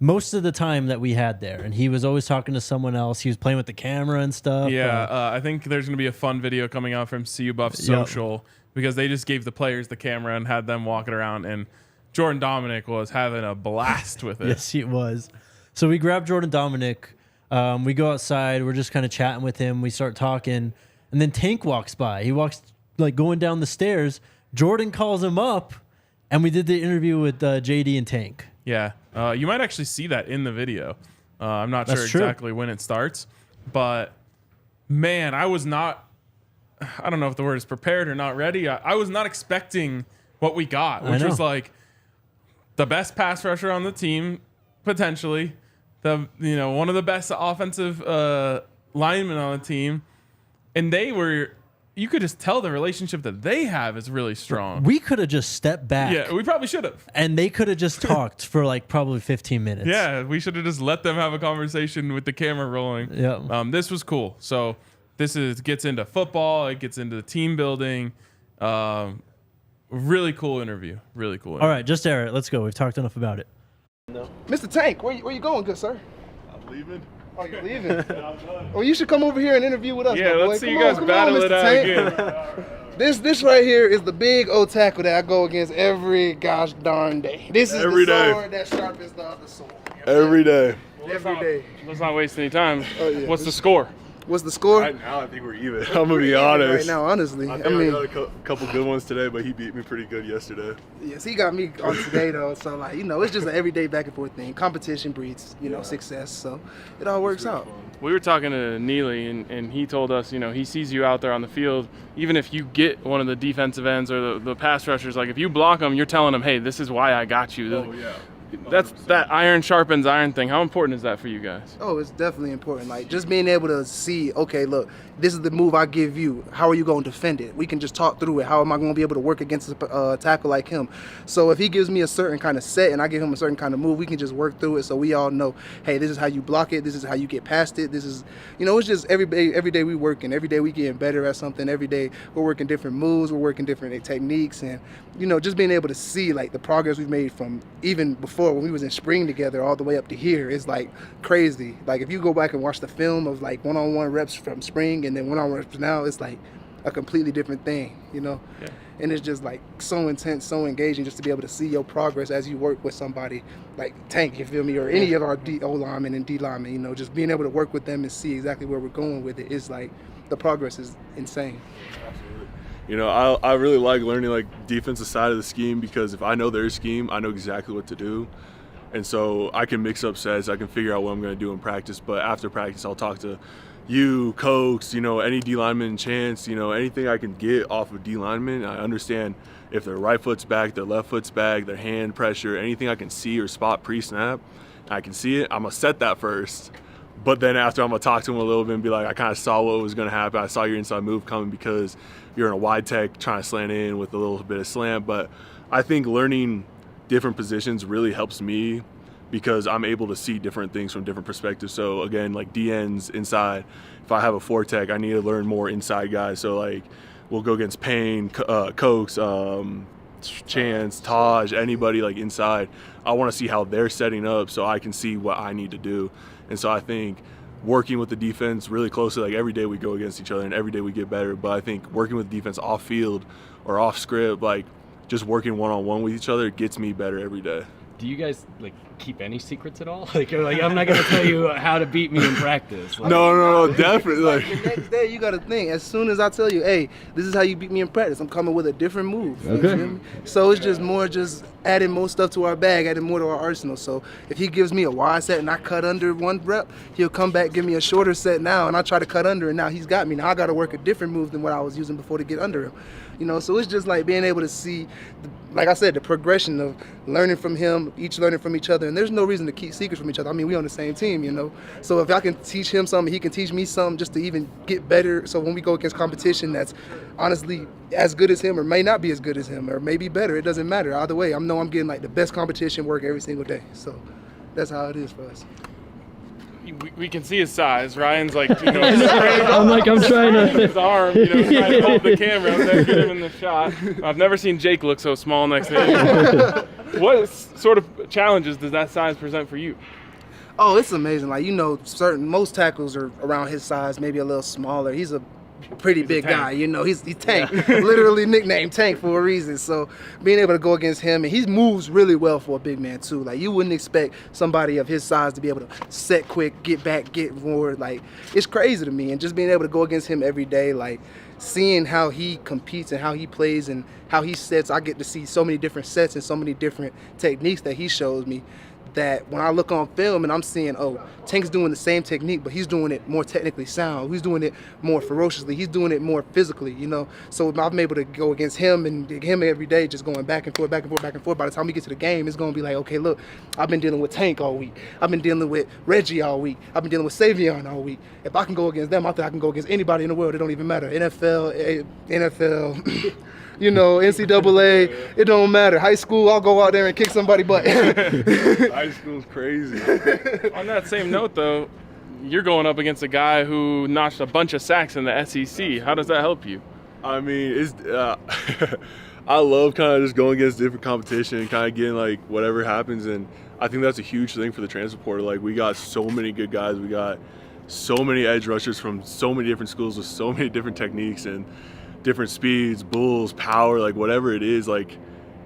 most of the time that we had there. And he was always talking to someone else. He was playing with the camera and stuff. Yeah. I think there's going to be a fun video coming out from CU Buffs Social because they just gave the players the camera and had them walking around. And Jordan Domineck was having a blast with it. Yes, he was. So we grabbed Jordan Domineck. We go outside. We're just kind of chatting with him. We start talking. And then Tank walks by. He walks like going down the stairs. Jordan calls him up. And we did the interview with JD and Tank. Yeah. You might actually see that in the video. I'm not That's sure true. exactly when it starts. But, man, I was not – I don't know if the word is prepared or not ready. I was not expecting what we got, which was like the best pass rusher on the team, potentially. One of the best offensive linemen on the team. And they were – you could just tell the relationship that they have is really strong. We could have just stepped back. Yeah, we probably should have. And they could have just talked for like probably 15 minutes. Yeah, we should have just let them have a conversation with the camera rolling. Yeah. This was cool. So this gets into football. It gets into the team building. Really cool interview. Really cool interview. All right, just air it. Let's go. We've talked enough about it. No. Mr. Tank, where you going, good sir? I'm leaving. Oh, you're leaving? Well, you should come over here and interview with us. Yeah, let's see you guys battle it out again. This right here is the big O tackle that I go against every gosh darn day. This is Every the day. sword that sharpens the other sword. Every day. Every day. Let's not waste any time. Oh, yeah. What's the score? What's the score? Right now, I think we're even. I'm gonna be honest. Right now, honestly. I got a couple good ones today, but he beat me pretty good yesterday. Yes, he got me on today though. So like, it's just an everyday back and forth thing. Competition breeds, success. So it all works out. We were talking to Neely, and he told us, he sees you out there on the field. Even if you get one of the defensive ends or the pass rushers, like if you block them, you're telling them, hey, this is why I got you. Oh yeah. That's that iron sharpens iron thing. How important is that for you guys? Oh, it's definitely important. Like just being able to see, okay, look, this is the move I give you. How are you going to defend it? We can just talk through it. How am I going to be able to work against a tackle like him? So if he gives me a certain kind of set and I give him a certain kind of move, we can just work through it so we all know, hey, this is how you block it. This is how you get past it. This is, it's just every day we working. Every day we getting better at something. Every day we're working different moves. We're working different techniques. And, just being able to see like the progress we've made from even before when we was in spring together all the way up to here is like crazy. Like if you go back and watch the film of like one-on-one reps from spring and then one-on-one reps now, it's like a completely different thing, Yeah. And it's just like so intense, so engaging just to be able to see your progress as you work with somebody like Tank, you feel me, or any of our O linemen and D linemen, just being able to work with them and see exactly where we're going with it is like the progress is insane. I really like learning like defensive side of the scheme because if I know their scheme, I know exactly what to do. And so I can mix up sets, I can figure out what I'm going to do in practice, but after practice I'll talk to you, Cokes, any D lineman chance, anything I can get off of D lineman. I understand if their right foot's back, their left foot's back, their hand pressure, anything I can see or spot pre-snap, I can see it. I'm going to set that first. But then after, I'm going to talk to him a little bit and be like, I kind of saw what was going to happen. I saw your inside move coming because you're in a wide tech trying to slant in with a little bit of slant. But I think learning different positions really helps me because I'm able to see different things from different perspectives. So again, like DNs inside, if I have a 4-tech, I need to learn more inside guys. So like we'll go against Payne, Cokes, Chance, Taj, anybody like inside. I want to see how they're setting up so I can see what I need to do. And so I think working with the defense really closely, like every day we go against each other and every day we get better. But I think working with the defense off field or off script, like just working one-on-one with each other gets me better every day. Do you guys keep any secrets at all? Like I'm not gonna tell you how to beat me in practice. No, definitely. The next day you gotta think. As soon as I tell you, hey, this is how you beat me in practice, I'm coming with a different move. You feel me? So it's just more adding more stuff to our bag, adding more to our arsenal. So if he gives me a wide set and I cut under one rep, he'll come back, give me a shorter set now, and I try to cut under, and now he's got me. Now I gotta work a different move than what I was using before to get under him. So it's just like being able to see, like I said, the progression of learning from him, each learning from each other. And there's no reason to keep secrets from each other. I mean, we on the same team, So if I can teach him something, he can teach me something just to even get better. So when we go against competition that's honestly as good as him or may not be as good as him or maybe better, it doesn't matter. Either way, I know I'm getting the best competition work every single day. So that's how it is for us. We can see his size. Ryan's I'm trying to. His arm, trying to hold the camera. I'm there, get him in the shot. I've never seen Jake look so small next to him. What sort of challenges does that size present for you? Oh, it's amazing. Most tackles are around his size, maybe a little smaller. He's a pretty big guy, he's Tank, literally nicknamed Tank for a reason. So being able to go against him, and he moves really well for a big man too. You wouldn't expect somebody of his size to be able to set quick, get back, get forward. It's crazy to me. And just being able to go against him every day, seeing how he competes and how he plays and how he sets, I get to see so many different sets and so many different techniques that he shows me, that when I look on film and I'm seeing, Tank's doing the same technique, but he's doing it more technically sound. He's doing it more ferociously. He's doing it more physically, So if I'm able to go against him and him every day, just going back and forth, back and forth, back and forth. By the time we get to the game, it's going to be okay, look, I've been dealing with Tank all week. I've been dealing with Reggie all week. I've been dealing with Savion all week. If I can go against them, I think I can go against anybody in the world. It don't even matter. NFL, NCAA, it don't matter. High school, I'll go out there and kick somebody's butt. High school's crazy. On that same note, though, you're going up against a guy who notched a bunch of sacks in the SEC. How does that help you? I mean, it's I love kind of just going against different competition and kind of getting whatever happens, and I think that's a huge thing for the transfer portal. We got so many good guys. We got so many edge rushers from so many different schools with so many different techniques and different speeds, bulls, power, whatever it is,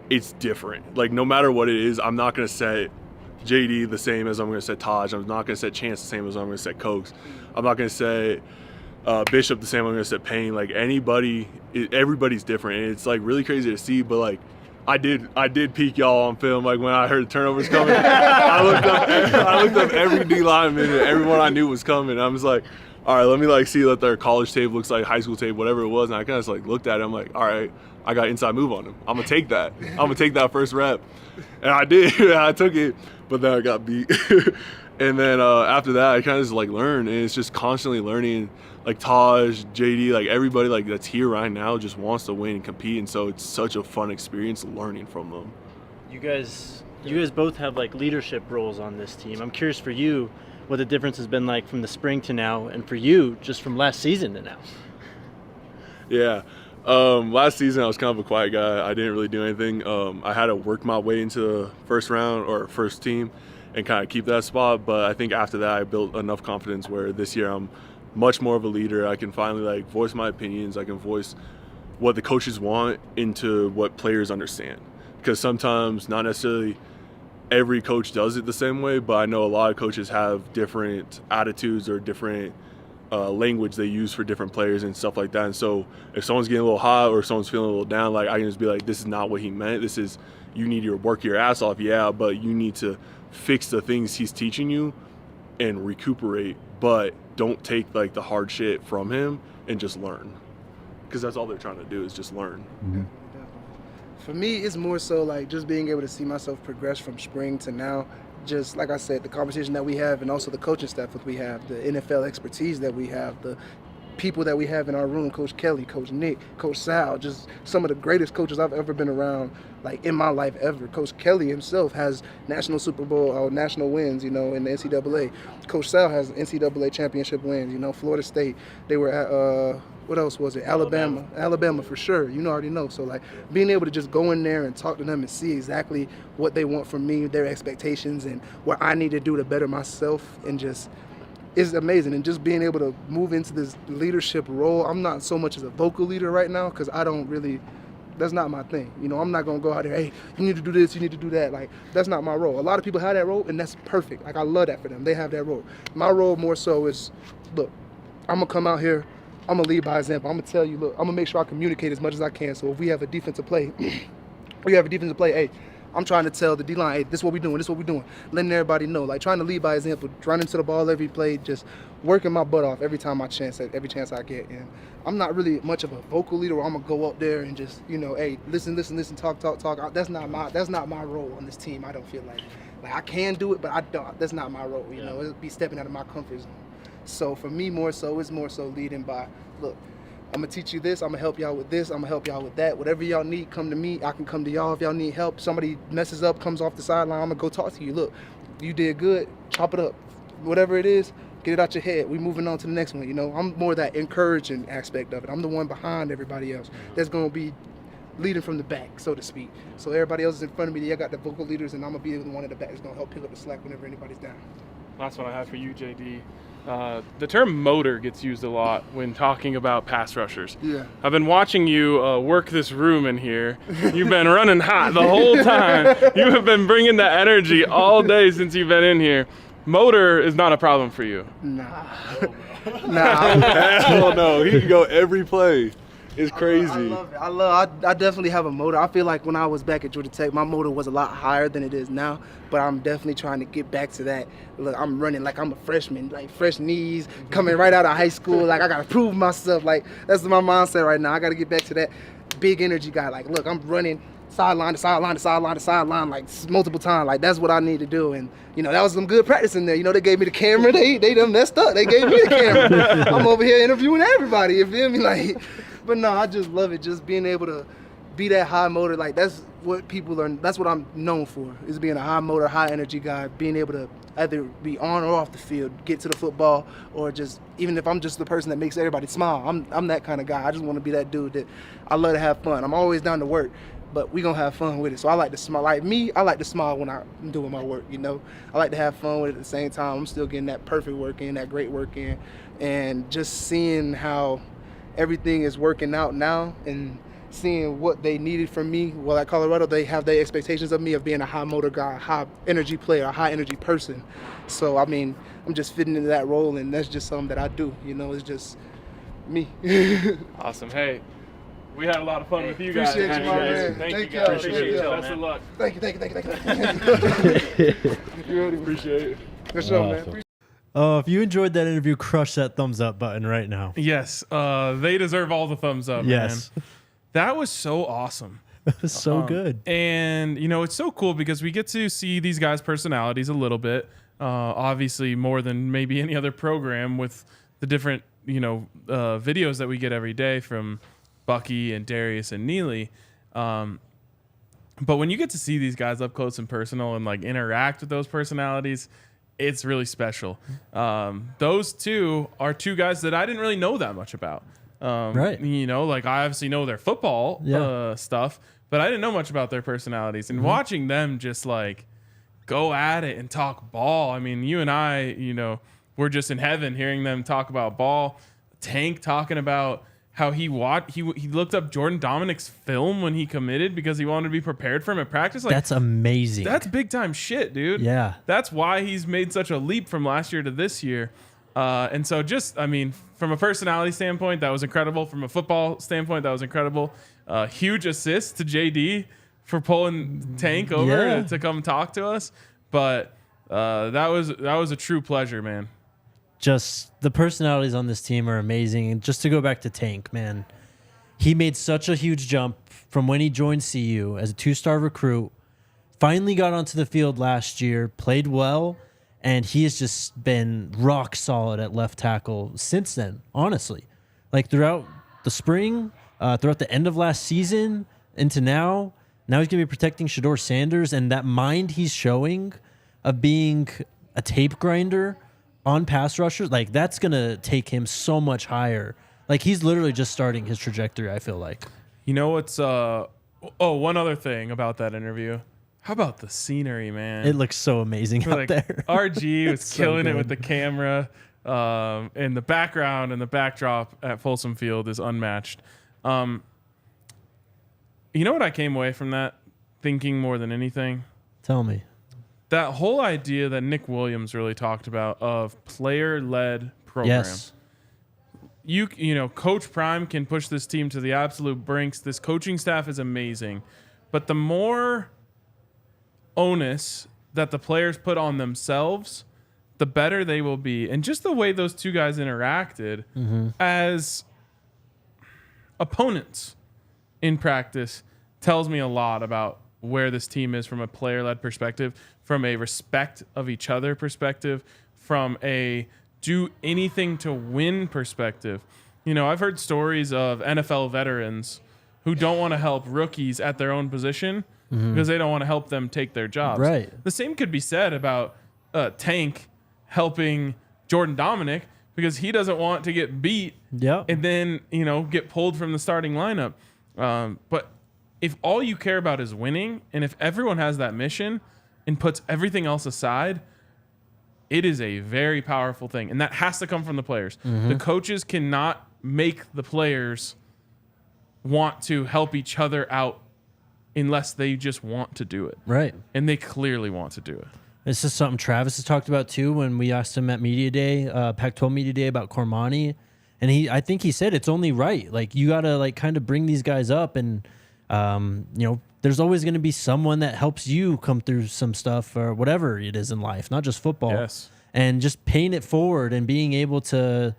it's different. No matter what it is, I'm not going to set JD the same as I'm going to set Taj. I'm not going to set Chance the same as I'm going to set Cokes. I'm not going to set Bishop the same I'm going to set Payne. Everybody's different. And it's really crazy to see, but I did peek y'all on film. When I heard the turnovers coming, I looked up every D lineman and everyone I knew was coming. I was like, all right, let me see what their college tape looks like, high school tape, whatever it was. And I kind of looked at it. I'm like, all right, I got inside move on him. I'm gonna take that. I'm gonna take that first rep, and I did. I took it, but then I got beat. And then after that, I kind of just learned, and it's just constantly learning. Taj, JD, everybody that's here right now just wants to win and compete, and so it's such a fun experience learning from them. You guys both have leadership roles on this team. I'm curious for you what the difference has been from the spring to now, and for you just from last season to now. Yeah. Last season I was kind of a quiet guy. I didn't really do anything. I had to work my way into the first round or first team and kind of keep that spot. But I think after that I built enough confidence where this year I'm much more of a leader. I can finally voice my opinions. I can voice what the coaches want into what players understand. Because sometimes not necessarily every coach does it the same way, but I know a lot of coaches have different attitudes or different language they use for different players and stuff like that. And so if someone's getting a little hot or someone's feeling a little down, I can just be this is not what he meant. This is, you need to work your ass off, yeah, but you need to fix the things he's teaching you and recuperate but don't take like the hard shit from him and just learn, because that's all they're trying to do is just learn. For me, it's more so like just being able to see myself progress from spring to now. Just like I said, the conversation that we have and also the coaching staff that we have, the NFL expertise that we have, the people that we have in our room, Coach Kelly, Coach Nick, Coach Sal, just some of the greatest coaches I've ever been around, like in my life ever. Coach Kelly himself has national Super Bowl or national wins, in the NCAA. Coach Sal has NCAA championship wins, Florida State. They were at, what else was it? Alabama for sure. You already know. So like being able to just go in there and talk to them and see exactly what they want from me, their expectations, and what I need to do to better myself, and just is amazing. And just being able to move into this leadership role. I'm not so much as a vocal leader right now because I don't really, that's not my thing. I'm not going to go out there, hey, you need to do this, you need to do that. Like, that's not my role. A lot of people have that role, and that's perfect. Like, I love that for them. They have that role. My role more so is, look, I'm going to come out here, I'm going to lead by example. I'm going to tell you, look, I'm going to make sure I communicate as much as I can. So if we have a defensive play, hey, I'm trying to tell the D-line, hey, this is what we're doing, letting everybody know, like trying to lead by example, running to the ball every play, just working my butt off every chance I get. And I'm not really much of a vocal leader where I'm going to go up there and just, hey, listen, talk. That's not my role on this team. I don't feel like I can do it, but I don't. That's not my role, It'll be stepping out of my comfort zone. So for me, it's more so leading by, look, I'm going to teach you this. I'm going to help y'all with this. I'm going to help y'all with that. Whatever y'all need, come to me. I can come to y'all if y'all need help. Somebody messes up, comes off the sideline, I'm going to go talk to you. Look, you did good. Chop it up. Whatever it is, get it out your head. We moving on to the next one, I'm more that encouraging aspect of it. I'm the one behind everybody else that's going to be leading from the back, so to speak. So everybody else is in front of me. I got the vocal leaders, and I'm going to be the one in the back that's going to help pick up the slack whenever anybody's down. Last one I have for you, JD. The term motor gets used a lot when talking about pass rushers. Yeah. I've been watching you work this room in here. You've been running hot the whole time. You have been bringing the energy all day since you've been in here. Motor is not a problem for you. Nah. Hell no. He can go every play. It's crazy. I love it. I definitely have a motor. I feel like when I was back at Georgia Tech, my motor was a lot higher than it is now, but I'm definitely trying to get back to that. Look, I'm running like I'm a freshman, like fresh knees, coming right out of high school. Like, I got to prove myself. Like, that's my mindset right now. I got to get back to that big energy guy. Like, look, I'm running sideline to sideline, like multiple times. Like, that's what I need to do. And, that was some good practice in there. They gave me the camera. They done messed up. They gave me the camera. I'm over here interviewing everybody. You feel me? Like, but no, I just love it. Just being able to be that high motor. Like, that's what people are. That's what I'm known for, is being a high motor, high energy guy. Being able to either be on or off the field, get to the football, or just, even if I'm just the person that makes everybody smile. I'm that kind of guy. I just want to be that dude that I love to have fun. I'm always down to work, but we gonna have fun with it. So I like to smile. Like me, I like to smile when I'm doing my work, I like to have fun with it at the same time. I'm still getting that perfect work in, that great work in, and just seeing how everything is working out now and seeing what they needed from me. Well, at Colorado, they have their expectations of me of being a high motor guy, high energy player, a high energy person. So, I'm just fitting into that role, and that's just something that I do. It's just me. Awesome. Hey, we had a lot of fun with you guys. Appreciate you, my man. Thank you, y'all. guys. Appreciate you. Best of luck. Thank you. Appreciate it. For sure, man. If you enjoyed that interview, crush that thumbs up button right now. Yes, they deserve all the thumbs up, Yes. man. That was so awesome. It was so good. And, it's so cool because we get to see these guys' personalities a little bit, obviously more than maybe any other program with the different, videos that we get every day from Bucky and Darius and Neely. But when you get to see these guys up close and personal and, like, interact with those personalities, it's really special. Those two are two guys that I didn't really know that much about. Right. Like, I obviously know their football stuff, but I didn't know much about their personalities. And watching them just, like, go at it and talk ball. You and I, we're just in heaven hearing them talk about ball. Tank talking about how he looked up Jordan Domineck's film when he committed because he wanted to be prepared for him at practice. Like, that's amazing. That's big time shit, dude. Yeah. That's why he's made such a leap from last year to this year. And so just, from a personality standpoint, that was incredible. From a football standpoint, that was incredible. Huge assist to JD for pulling Tank over to come talk to us. But that was a true pleasure, man. just the personalities on this team are amazing. And just to go back to Tank, man, he made such a huge jump from when he joined CU as a 2-star recruit, finally got onto the field last year, played well, and he has just been rock solid at left tackle since then, honestly. Like throughout the spring, throughout the end of last season into now he's going to be protecting Shedeur Sanders, and that mind he's showing of being a tape grinder on pass rushers, like that's going to take him so much higher. Like he's literally just starting his trajectory, I feel like. You know what's one other thing about that interview. How about the scenery, man? It looks so amazing out there. RG was so killing it good. with the camera. And the background and the backdrop at Folsom Field is unmatched. You know what I came away from that thinking more than anything? Tell me. That whole idea that Nick Williams really talked about of player-led program. Yes. You know, Coach Prime can push this team to the absolute brinks. This coaching staff is amazing. But the more onus that the players put on themselves, the better they will be. And just the way those two guys interacted as opponents in practice tells me a lot about where this team is from a player-led perspective, from a respect of each other perspective, from a do anything to win perspective. You know, I've heard stories of NFL veterans who don't want to help rookies at their own position because they don't want to help them take their jobs. Right. The same could be said about Tank helping Jordan Domineck because he doesn't want to get beat and then, you know, get pulled from the starting lineup. But if all you care about is winning, and if everyone has that mission and puts everything else aside, it is a very powerful thing. And that has to come from the players. The coaches cannot make the players want to help each other out unless they just want to do it. Right. And they clearly want to do it. This is something Travis has talked about too when we asked him at Media Day, Pac-12 Media Day, about Cormani. And I think he said it's only right. Like, you got to, like, kind of bring these guys up. And, you know, there's always going to be someone that helps you come through some stuff or whatever it is in life, not just football. Yes. And just paying it forward and being able to,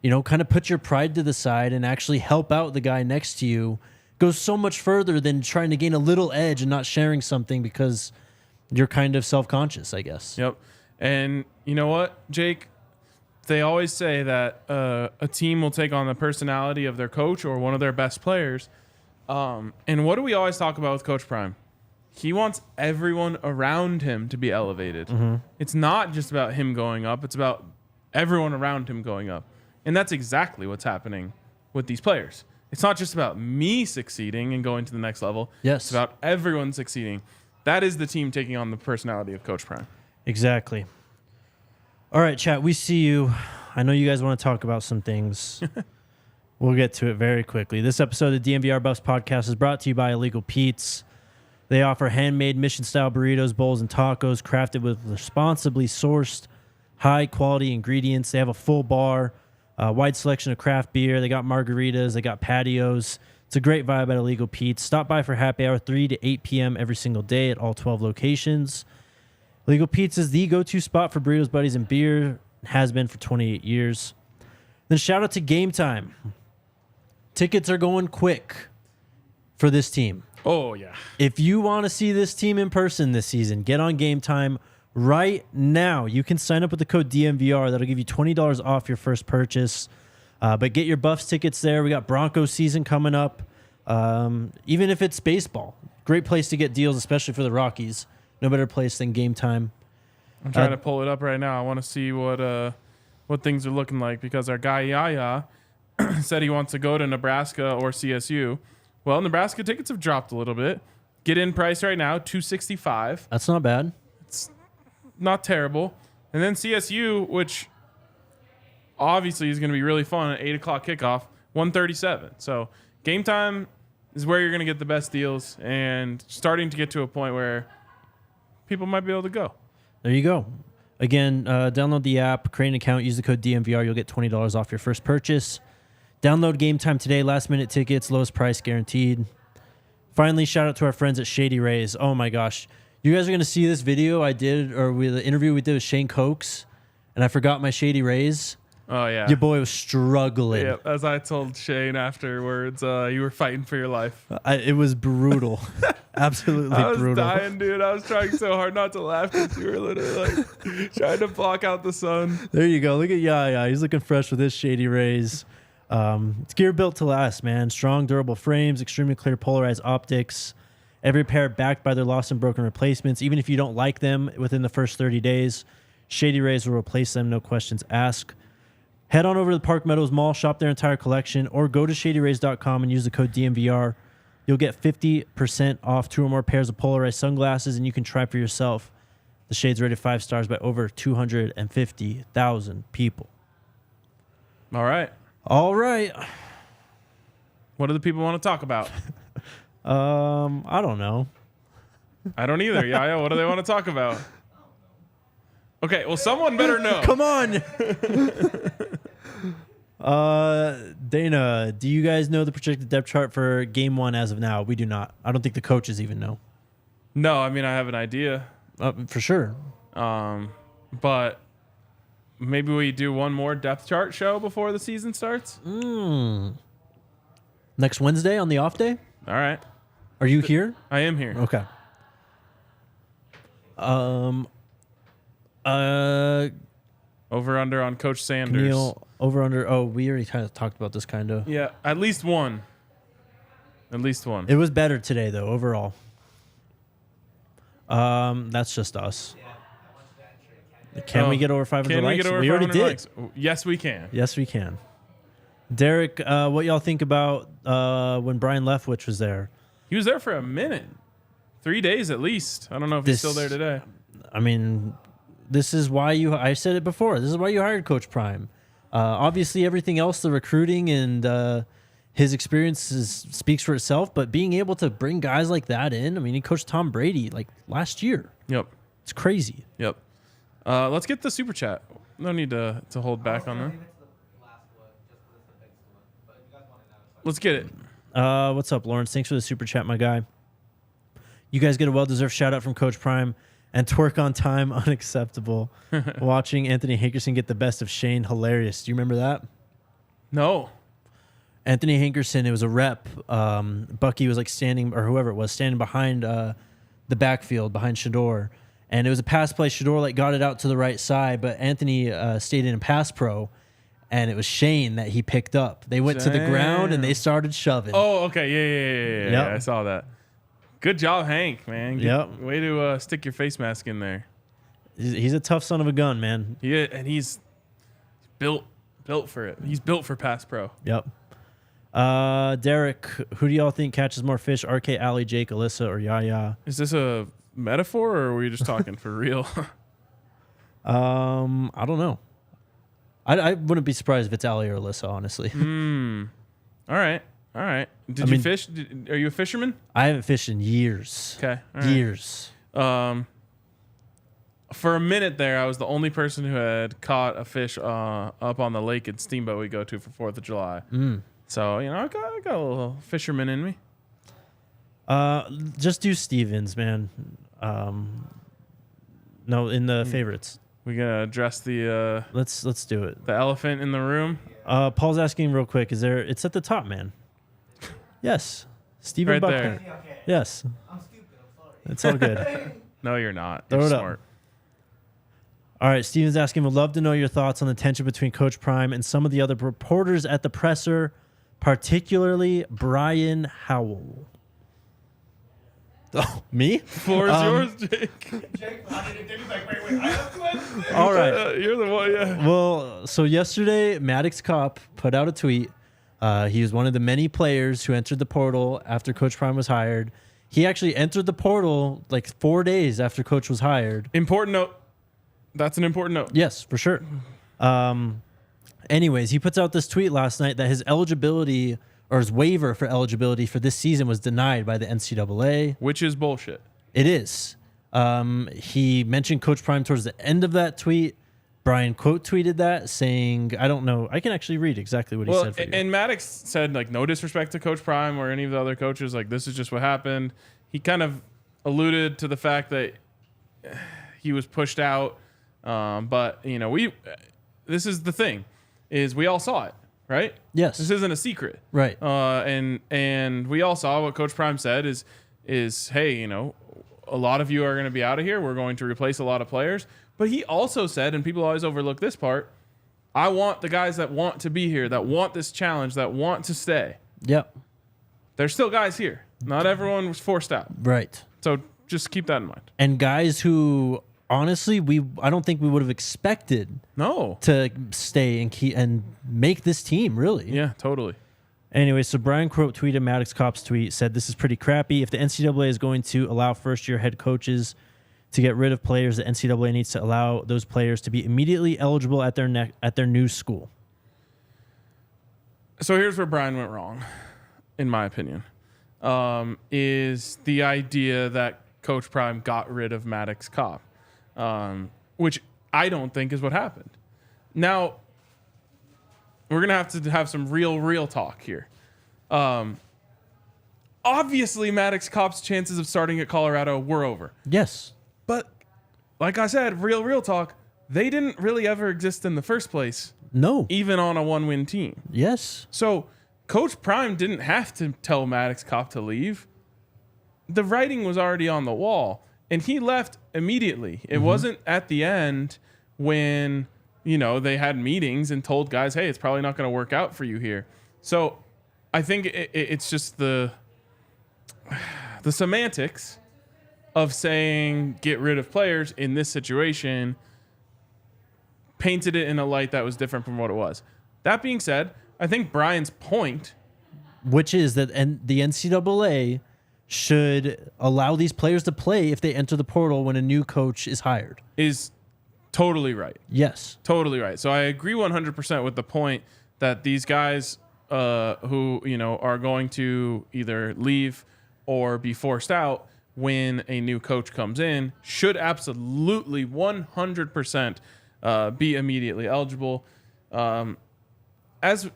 you know, kind of put your pride to the side and actually help out the guy next to you goes so much further than trying to gain a little edge and not sharing something because you're kind of self-conscious, I guess. Yep. And you know what, Jake? They always say that a team will take on the personality of their coach or one of their best players. And what do we always talk about with Coach Prime? He wants everyone around him to be elevated. It's not just about him going up. It's about everyone around him going up. And that's exactly what's happening with these players. It's not just about me succeeding and going to the next level. Yes. It's about everyone succeeding. That is the team taking on the personality of Coach Prime. Exactly. All right, chat, we see you. I know you guys want to talk about some things. We'll get to it very quickly. This episode of the DNVR Buffs Podcast is brought to you by Illegal Pete's. They offer handmade mission-style burritos, bowls, and tacos crafted with responsibly sourced, high-quality ingredients. They have a full bar, a wide selection of craft beer. They got margaritas. They got patios. It's a great vibe at Illegal Pete's. Stop by for happy hour 3 to 8 p.m. every single day at all 12 locations. Illegal Pete's is the go-to spot for burritos, buddies, and beer. Has been for 28 years. Then shout out to Game Time. Tickets are going quick for this team. Oh, yeah. If you want to see this team in person this season, get on Game Time right now. You can sign up with the code DNVR. That'll give you $20 off your first purchase. But get your Buffs tickets there. We got Broncos season coming up. Even if it's baseball, great place to get deals, especially for the Rockies. No better place than Game Time. I'm trying to pull it up right now. I want to see what things are looking like because our guy Yaya said he wants to go to Nebraska or CSU. Well, Nebraska tickets have dropped a little bit. Get in price right now, $265. That's not bad. It's not terrible. And then CSU, which obviously is going to be really fun at 8 o'clock kickoff, $137. So Game Time is where you're going to get the best deals and starting to get to a point where people might be able to go. There you go. Again, download the app, create an account, use the code DNVR. You'll get $20 off your first purchase. Download Game Time today. Last-minute tickets, lowest price guaranteed. Finally, shout out to our friends at Shady Rays. Oh, my gosh. You guys are going to see this video I did, or the interview we did with Shane Cokes and I forgot my Shady Rays. Oh yeah. Your boy was struggling. Yeah, as I told Shane afterwards, you were fighting for your life. It was brutal. Absolutely I was brutal. dying, dude. I was trying so hard not to laugh because you were literally like trying to block out the sun. There you go. Look at Yaya. He's looking fresh with his Shady Rays. It's gear built to last, man. Strong, durable frames, extremely clear polarized optics. Every pair backed by their lost and broken replacements. Even if you don't like them within the first 30 days, Shady Rays will replace them, no questions asked. Head on over to the Park Meadows Mall, shop their entire collection, or go to shadyrays.com and use the code DNVR. You'll get 50% off 2 or more pairs of polarized sunglasses, and you can try for yourself. The Shades rated 5 stars by over 250,000 people. All right. All right. What do the people want to talk about? I don't know. I don't either. Yaya, what do they want to talk about? Okay, well, someone better know. Come on. Dana, do you guys know the projected depth chart for game 1 as of now? We do not. I don't think the coaches even know. No, I mean, I have an idea. For sure. But maybe we do one more depth chart show before the season starts. Next Wednesday on the off day? All right. Are you here? I am here. Okay. Over under on Coach Sanders. Neil, over under. Oh, we already kind of talked about this kind of. Yeah, at least one. At least one. It was better today though, overall. That's just us. Can we get over 500 Can likes? we get over We 500 already did. likes? Yes, we can. Yes, we can. Derek, what y'all think about when Brian Leftwich was there? He was there for a minute. 3 days at least. I don't know if he's still there today. I mean, this is why I said it before. This is why you hired Coach Prime. Obviously, everything else, the recruiting and his experience speaks for itself. But being able to bring guys like that in, I mean, he coached Tom Brady like last year. Yep. It's crazy. Yep. Let's get the super chat. No need to hold back on that. Let's get it. What's up, Lawrence? Thanks for the super chat, my guy. You guys get a well-deserved shout-out from Coach Prime. And twerk on time, unacceptable. Watching Anthony Hankerson get the best of Shane, hilarious. Do you remember that? No. Anthony Hankerson, it was a rep. Bucky was like standing, or whoever it was, standing behind the backfield, behind Sheduer. And it was a pass play. Sheduer like got it out to the right side, but Anthony stayed in pass pro. And it was Shane that he picked up. They went to the ground and they started shoving. Oh, okay. Yeah. Yep. I saw that. Good job, Hank, man. Yep. Way to stick your face mask in there. He's a tough son of a gun, man. And he's built for it. He's built for pass pro. Yep. Derek, who do y'all think catches more fish? RK, Allie, Jake, Alyssa, or Yaya? Is this a metaphor, or are we just talking for real? I don't know. I wouldn't be surprised if it's Allie or Alyssa, honestly. All right. Did you fish? Are you a fisherman? I haven't fished in years. Okay. All right. Years. For a minute there, I was the only person who had caught a fish up on the lake at Steamboat we go to for 4th of July. So, I got a little fisherman in me. Just do Stevens, man. No, in the favorites. We gonna address the Let's do it. the elephant in the room. Paul's asking real quick, it's at the top, man. Yes. Steven Right Buckner. there. Yes. I'm stupid. I'm sorry. It's all good. No, you're not. Throw You're it up. smart. All right, Steven's asking, would love to know your thoughts on the tension between Coach Prime and some of the other reporters at the presser, particularly Brian Howell. Oh, me? Floor is yours, Jake. All right. You're the one, yeah. Well, so yesterday, Maddox Kopp put out a tweet. He was one of the many players who entered the portal after Coach Prime was hired. He actually entered the portal like 4 days after Coach was hired. Important note. That's an important note. Yes, for sure. Anyways, he puts out this tweet last night that his eligibility or his waiver for eligibility for this season was denied by the NCAA. Which is bullshit. It is. He mentioned Coach Prime towards the end of that tweet. Brian quote tweeted that saying, I don't know. I can actually read exactly what he said for you. And Maddox said, like, no disrespect to Coach Prime or any of the other coaches. Like, this is just what happened. He kind of alluded to the fact that he was pushed out But this is the thing, is we all saw it, right? Yes. This isn't a secret, Right. And we all saw what Coach Prime said is hey, a lot of you are going to be out of here. We're going to replace a lot of players. But he also said, and people always overlook this part, I want the guys that want to be here, that want this challenge, that want to stay. Yep. There's still guys here. Not everyone was forced out. Right. So just keep that in mind. And guys who honestly I don't think we would have expected to stay and keep and make this team, really. Yeah, totally. Anyway, so Brian Croat tweeted Maddox Kopp's tweet, said, "This is pretty crappy. If the NCAA is going to allow first-year head coaches to get rid of players, the NCAA needs to allow those players to be immediately eligible at their new school." So here's where Brian went wrong, in my opinion, is the idea that Coach Prime got rid of Maddox Kopp, which I don't think is what happened. Now, we're going to have some real talk here. Obviously, Maddox Kopp's chances of starting at Colorado were over. Yes. But like I said, real talk, they didn't really ever exist in the first place. No. Even on a one-win team. Yes. So Coach Prime didn't have to tell Maddox Kopp to leave. The writing was already on the wall, and he left immediately. It wasn't at the end when, they had meetings and told guys, hey, it's probably not going to work out for you here. So I think it's just the semantics of saying get rid of players in this situation painted it in a light that was different from what it was. That being said, I think Brian's point, which is that the NCAA should allow these players to play if they enter the portal when a new coach is hired, is totally right. Yes. Totally right. So I agree 100% with the point that these guys who, are going to either leave or be forced out when a new coach comes in should absolutely 100% be immediately eligible. As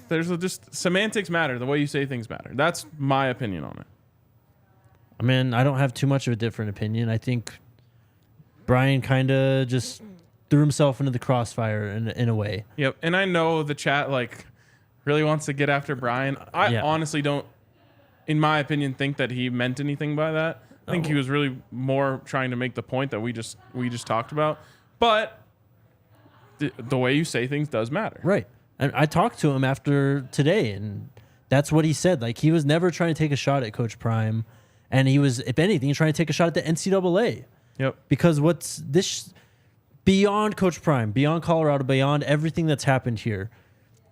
there's just semantics matter. The way you say things matter. That's my opinion on it. I mean, I don't have too much of a different opinion. I think Brian kind of just threw himself into the crossfire in a way. Yep. And I know the chat really wants to get after Brian. I honestly don't, in my opinion, think that he meant anything by that. I think he was really more trying to make the point that we just talked about. But the way you say things does matter. Right. And I talked to him after today, and that's what he said. He was never trying to take a shot at Coach Prime, and he was, if anything, trying to take a shot at the NCAA. Yep. Because what's this beyond Coach Prime, beyond Colorado, beyond everything that's happened here,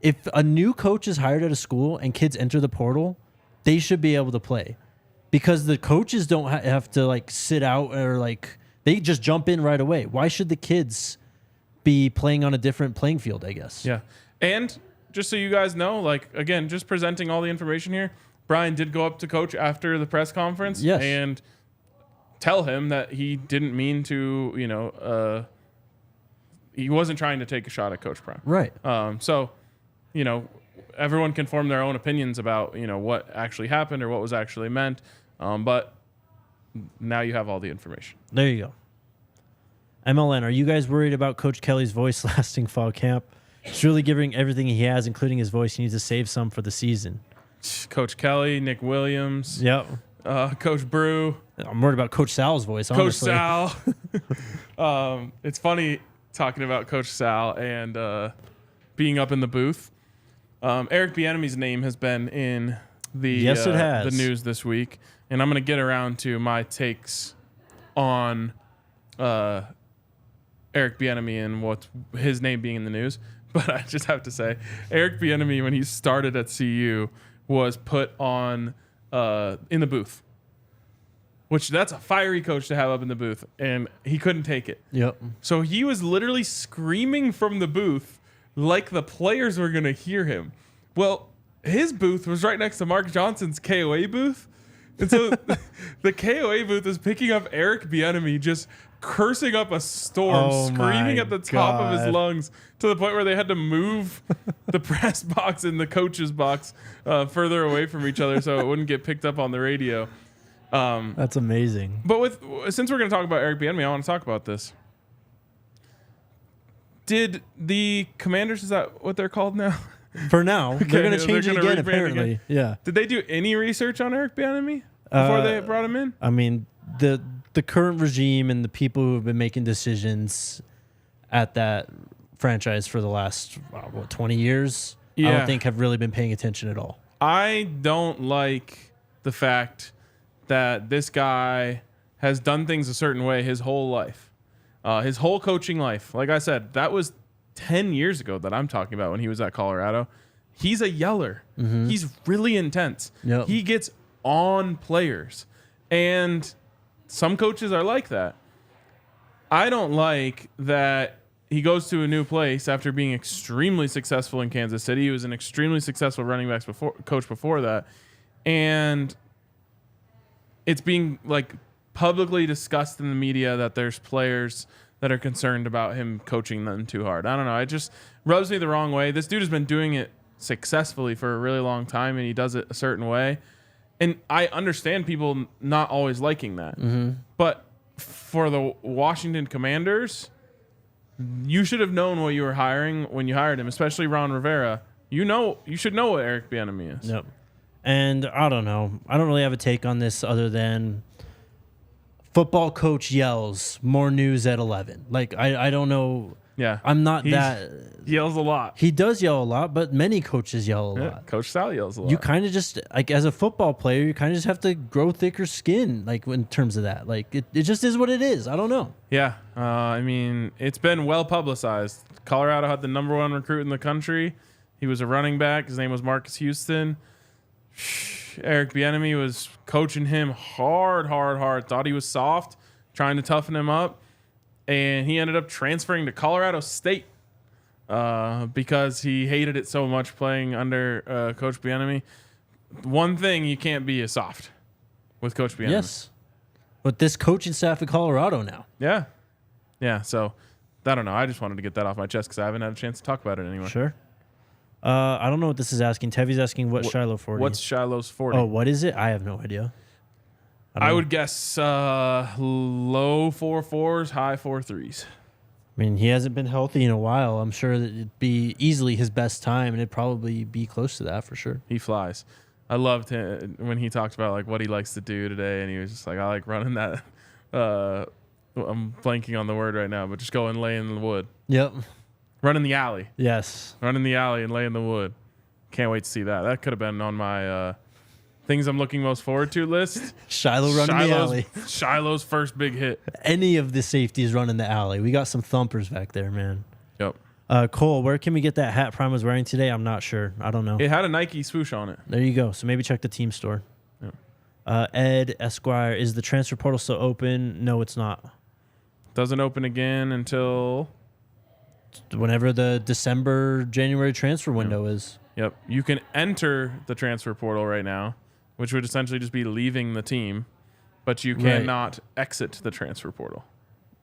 if a new coach is hired at a school and kids enter the portal, they should be able to play, because the coaches don't have to sit out or they just jump in right away. Why should the kids be playing on a different playing field, I guess? Yeah. And just so you guys know, again, just presenting all the information here, Brian did go up to Coach after the press conference and tell him that he didn't mean to, he wasn't trying to take a shot at Coach Prime. Right. So, everyone can form their own opinions about, what actually happened or what was actually meant. But now you have all the information. There you go. MLN, are you guys worried about Coach Kelly's voice lasting fall camp? He's really giving everything he has, including his voice. He needs to save some for the season. Coach Kelly, Nick Williams. Yep. Coach Brew. I'm worried about Coach Sal's voice, honestly. Coach Sal. It's funny talking about Coach Sal and being up in the booth. Eric Bieniemy's name has been in the news this week, and I'm going to get around to my takes on Eric Bieniemy and what his name being in the news. But I just have to say, Eric Bieniemy, when he started at CU, was put on in the booth, which that's a fiery coach to have up in the booth, and he couldn't take it. Yep. So he was literally screaming from the booth like the players were going to hear him. Well, his booth was right next to Mark Johnson's KOA booth. And so the KOA booth is picking up Eric Bieniemy just cursing up a storm, screaming at the top of his lungs, to the point where they had to move the press box and the coach's box further away from each other so it wouldn't get picked up on the radio. That's amazing. But since we're going to talk about Eric Bieniemy, I want to talk about this. Did the Commanders, is that what they're called now? For now, they're going to change it again, rebrand apparently. Yeah. Did they do any research on Eric Bieniemy before they brought him in? I mean, the current regime and the people who have been making decisions at that franchise for the last 20 years, I don't think have really been paying attention at all. I don't like the fact that this guy has done things a certain way his whole life, his whole coaching life. Like I said, that was 10 years ago that I'm talking about when he was at Colorado. He's a yeller. Mm-hmm. He's really intense. Yep. He gets on players. And some coaches are like that. I don't like that he goes to a new place after being extremely successful in Kansas City. He was an extremely successful running backs coach before that. And it's being like publicly discussed in the media that there's players that are concerned about him coaching them too hard. I don't know. It just rubs me the wrong way. This dude has been doing it successfully for a really long time, and he does it a certain way. And I understand people not always liking that. Mm-hmm. But for the Washington Commanders, you should have known what you were hiring when you hired him, especially Ron Rivera. You should know what Eric Bieniemy is. Yep. And I don't know. I don't really have a take on this other than football coach yells, more news at 11. Like, I don't know. Yeah. I'm not He yells a lot. He does yell a lot, but many coaches yell a Yeah, lot. Coach Sal yells a lot. You kind of just, like, as a football player, you kind of just have to grow thicker skin, like, in terms of that. Like, it just is what it is. I don't know. Yeah. I mean, it's been well publicized. Colorado had the number 1 recruit in the country. He was a running back. His name was Marcus Houston. Eric Bieniemy was coaching him hard. Thought he was soft, trying to toughen him up. And he ended up transferring to Colorado State because he hated it so much playing under Coach Bieniemy. One thing you can't be is soft with Coach Bieniemy. Yes. But this coaching staff at Colorado now. Yeah. Yeah. So, I don't know. I just wanted to get that off my chest because I haven't had a chance to talk about it anymore. Sure. I don't know what this is asking. Tevy's asking what Shilo 40. What's Shiloh's 40? Oh, what is it? I have no idea. I would guess low 4.4s, high 4.3s. I mean, he hasn't been healthy in a while. I'm sure that it'd be easily his best time, and it'd probably be close to that for sure. He flies. I loved him when he talked about like what he likes to do today, and he was just like, I like running that. I'm blanking on the word right now, but just go and lay in the wood. Yep. Run in the alley. Yes. Run in the alley and lay in the wood. Can't wait to see that. That could have been on my things I'm looking most forward to list. Shiloh running the alley. Shiloh's first big hit. Any of the safeties running the alley. We got some thumpers back there, man. Yep. Cole, where can we get that hat Prime was wearing today? I'm not sure. I don't know. It had a Nike swoosh on it. There you go. So maybe check the team store. Yep. Ed Esquire, is the transfer portal still open? No, it's not. Doesn't open again until whenever the December-January transfer window is. Yep. You can enter the transfer portal right now, which would essentially just be leaving the team, but you cannot exit the transfer portal.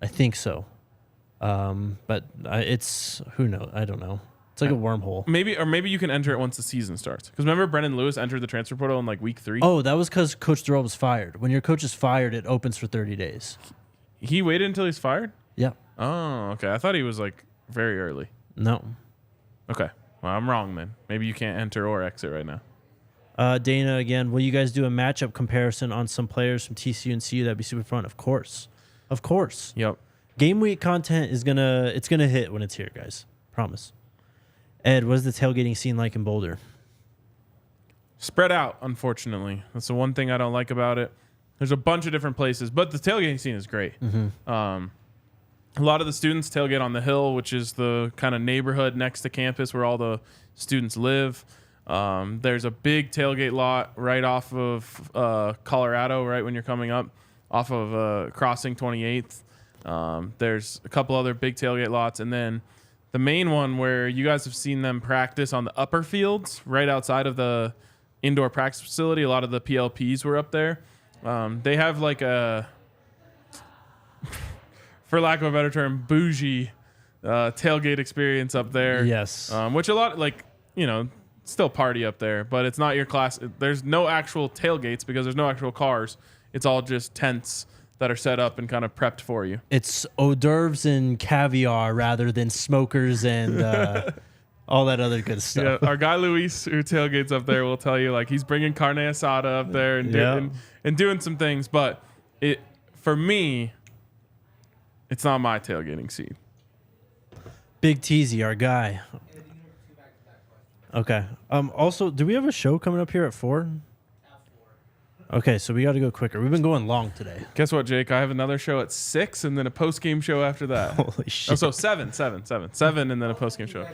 I think so. But it's, who knows? I don't know. It's like a wormhole. Maybe you can enter it once the season starts. Because remember Brendan Lewis entered the transfer portal in like week 3? Oh, that was because Coach Thurl was fired. When your coach is fired, it opens for 30 days. He waited until he's fired? Yeah. Oh, okay. I thought he was like very early. No. Okay. Well, I'm wrong then. Maybe you can't enter or exit right now. Dana, again, will you guys do a matchup comparison on some players from TCU and CU? That'd be super fun. Of course. Of course. Yep. Game week content is it's gonna hit when it's here, guys. Promise. Ed, what is the tailgating scene like in Boulder? Spread out, unfortunately. That's the one thing I don't like about it. There's a bunch of different places, but the tailgating scene is great. Mm-hmm. A lot of the students tailgate on the Hill, which is the kind of neighborhood next to campus where all the students live. There's a big tailgate lot right off of Colorado, right when you're coming up, off of crossing 28th. There's a couple other big tailgate lots, and then the main one where you guys have seen them practice on the upper fields, right outside of the indoor practice facility. A lot of the PLPs were up there. They have like a, for lack of a better term, bougie tailgate experience up there. Yes. Which a lot, like, you know, still party up there, but it's not your class. There's no actual tailgates because there's no actual cars. It's all just tents that are set up and kind of prepped for you. It's hors d'oeuvres and caviar rather than smokers and all that other good stuff. Yeah, our guy Luis, who tailgates up there, will tell you like he's bringing carne asada up there and doing some things. But for me, it's not my tailgating scene. Big Teasy, our guy. Okay. Also, do we have a show coming up here at 4? Okay, so we got to go quicker. We've been going long today. Guess what, Jake? I have another show at 6 and then a post-game show after that. Holy shit. Oh, so 7 and then a post-game show.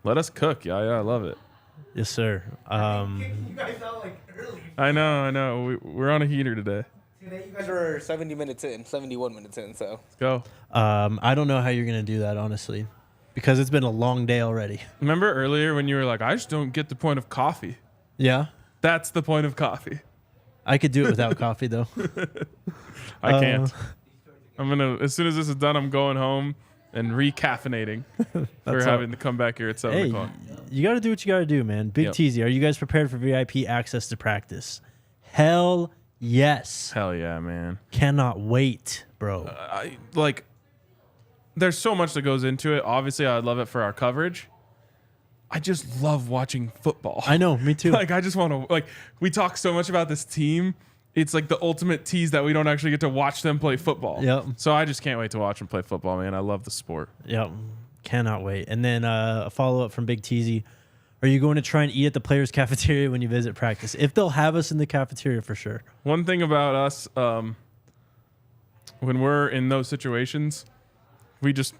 Let us cook. Yeah, I love it. Yes, sir. You guys out like early. I know. We're on a heater today. Today you guys are 71 minutes in, so. Let's go. I don't know how you're going to do that, honestly, because it's been a long day already. Remember earlier when you were like, I just don't get the point of coffee. Yeah? That's the point of coffee. I could do it without coffee, though. I can't. I'm going to, as soon as this is done, I'm going home and recaffeinating for having to come back here at 7 o'clock. You got to do what you got to do, man. Big Teasy, are you guys prepared for VIP access to practice? Hell yes. Hell yeah, man. Cannot wait, bro. There's so much that goes into it. Obviously, I love it for our coverage. I just love watching football. I know, me too. I just want to, we talk so much about this team. It's like the ultimate tease that we don't actually get to watch them play football. Yep. So I just can't wait to watch them play football, man. I love the sport. Yep. Cannot wait. And then a follow-up from Big Teasy. Are you going to try and eat at the players' cafeteria when you visit practice? If they'll have us in the cafeteria, for sure. One thing about us, when we're in those situations, we just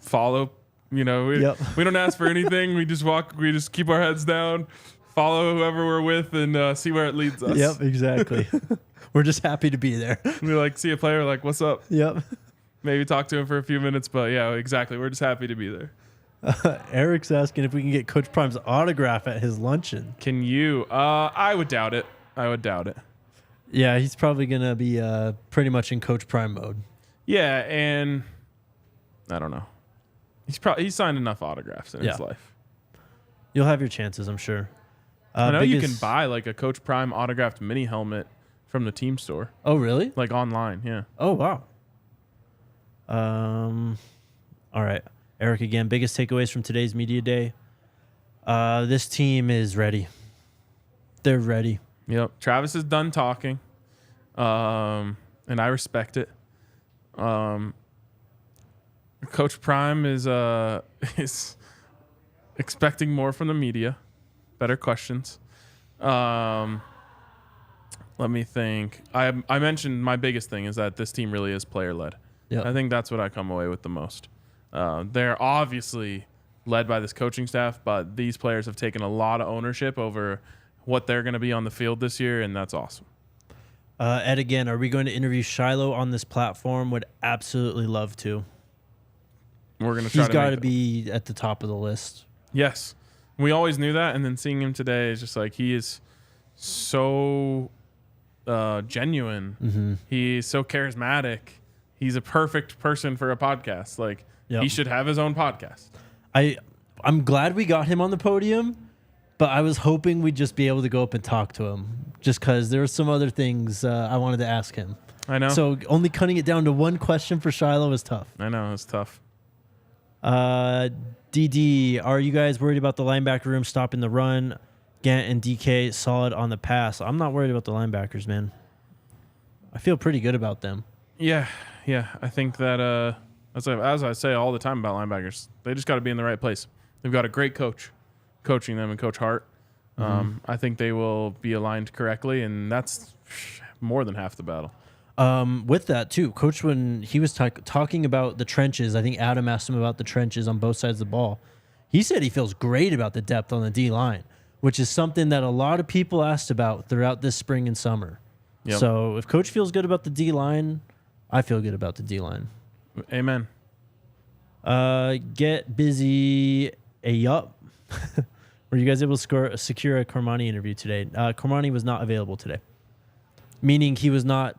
follow. We don't ask for anything. We just walk. We just keep our heads down, follow whoever we're with, and see where it leads us. Yep, exactly. We're just happy to be there. We see a player, what's up? Yep. Maybe talk to him for a few minutes, but yeah, exactly. We're just happy to be there. Eric's asking if we can get Coach Prime's autograph at his luncheon. Can you? I would doubt it. Yeah, he's probably going to be pretty much in Coach Prime mode. Yeah, and I don't know. He's signed enough autographs in his life. You'll have your chances, I'm sure. I know you can buy a Coach Prime autographed mini helmet from the team store. Oh, really? Online, yeah. Oh, wow. All right. Eric again, biggest takeaways from today's media day. This team is ready. They're ready. Yep. Travis is done talking. And I respect it. Coach Prime is expecting more from the media. Better questions. Let me think. I mentioned my biggest thing is that this team really is player-led. Yep. I think that's what I come away with the most. They're obviously led by this coaching staff, but these players have taken a lot of ownership over what they're going to be on the field this year, and that's awesome. Ed, again, are we going to interview Shilo on this platform? Would absolutely love to. We're going to try. He's got to be at the top of the list. Yes. We always knew that, and then seeing him today is just he is so genuine. Mm-hmm. He's so charismatic. He's a perfect person for a podcast. He should have his own podcast. I'm glad we got him on the podium, but I was hoping we'd just be able to go up and talk to him just because there were some other things I wanted to ask him. I know. So only cutting it down to one question for Shilo was tough. I know. It's tough. DD, are you guys worried about the linebacker room stopping the run? Gant and DK solid on the pass. I'm not worried about the linebackers, man. I feel pretty good about them. Yeah. I think that as I say all the time about linebackers, they just got to be in the right place. They've got a great coach coaching them, and Coach Hart. I think they will be aligned correctly, and that's more than half the battle. With that too, Coach, when he was talking about the trenches, I think Adam asked him about the trenches on both sides of the ball. He said he feels great about the depth on the D line, which is something that a lot of people asked about throughout this spring and summer. Yep. So if Coach feels good about the D line, I feel good about the D line. Amen. Get busy. Yup. Were you guys able to secure a Cormani interview today? Cormani was not available today, meaning he was not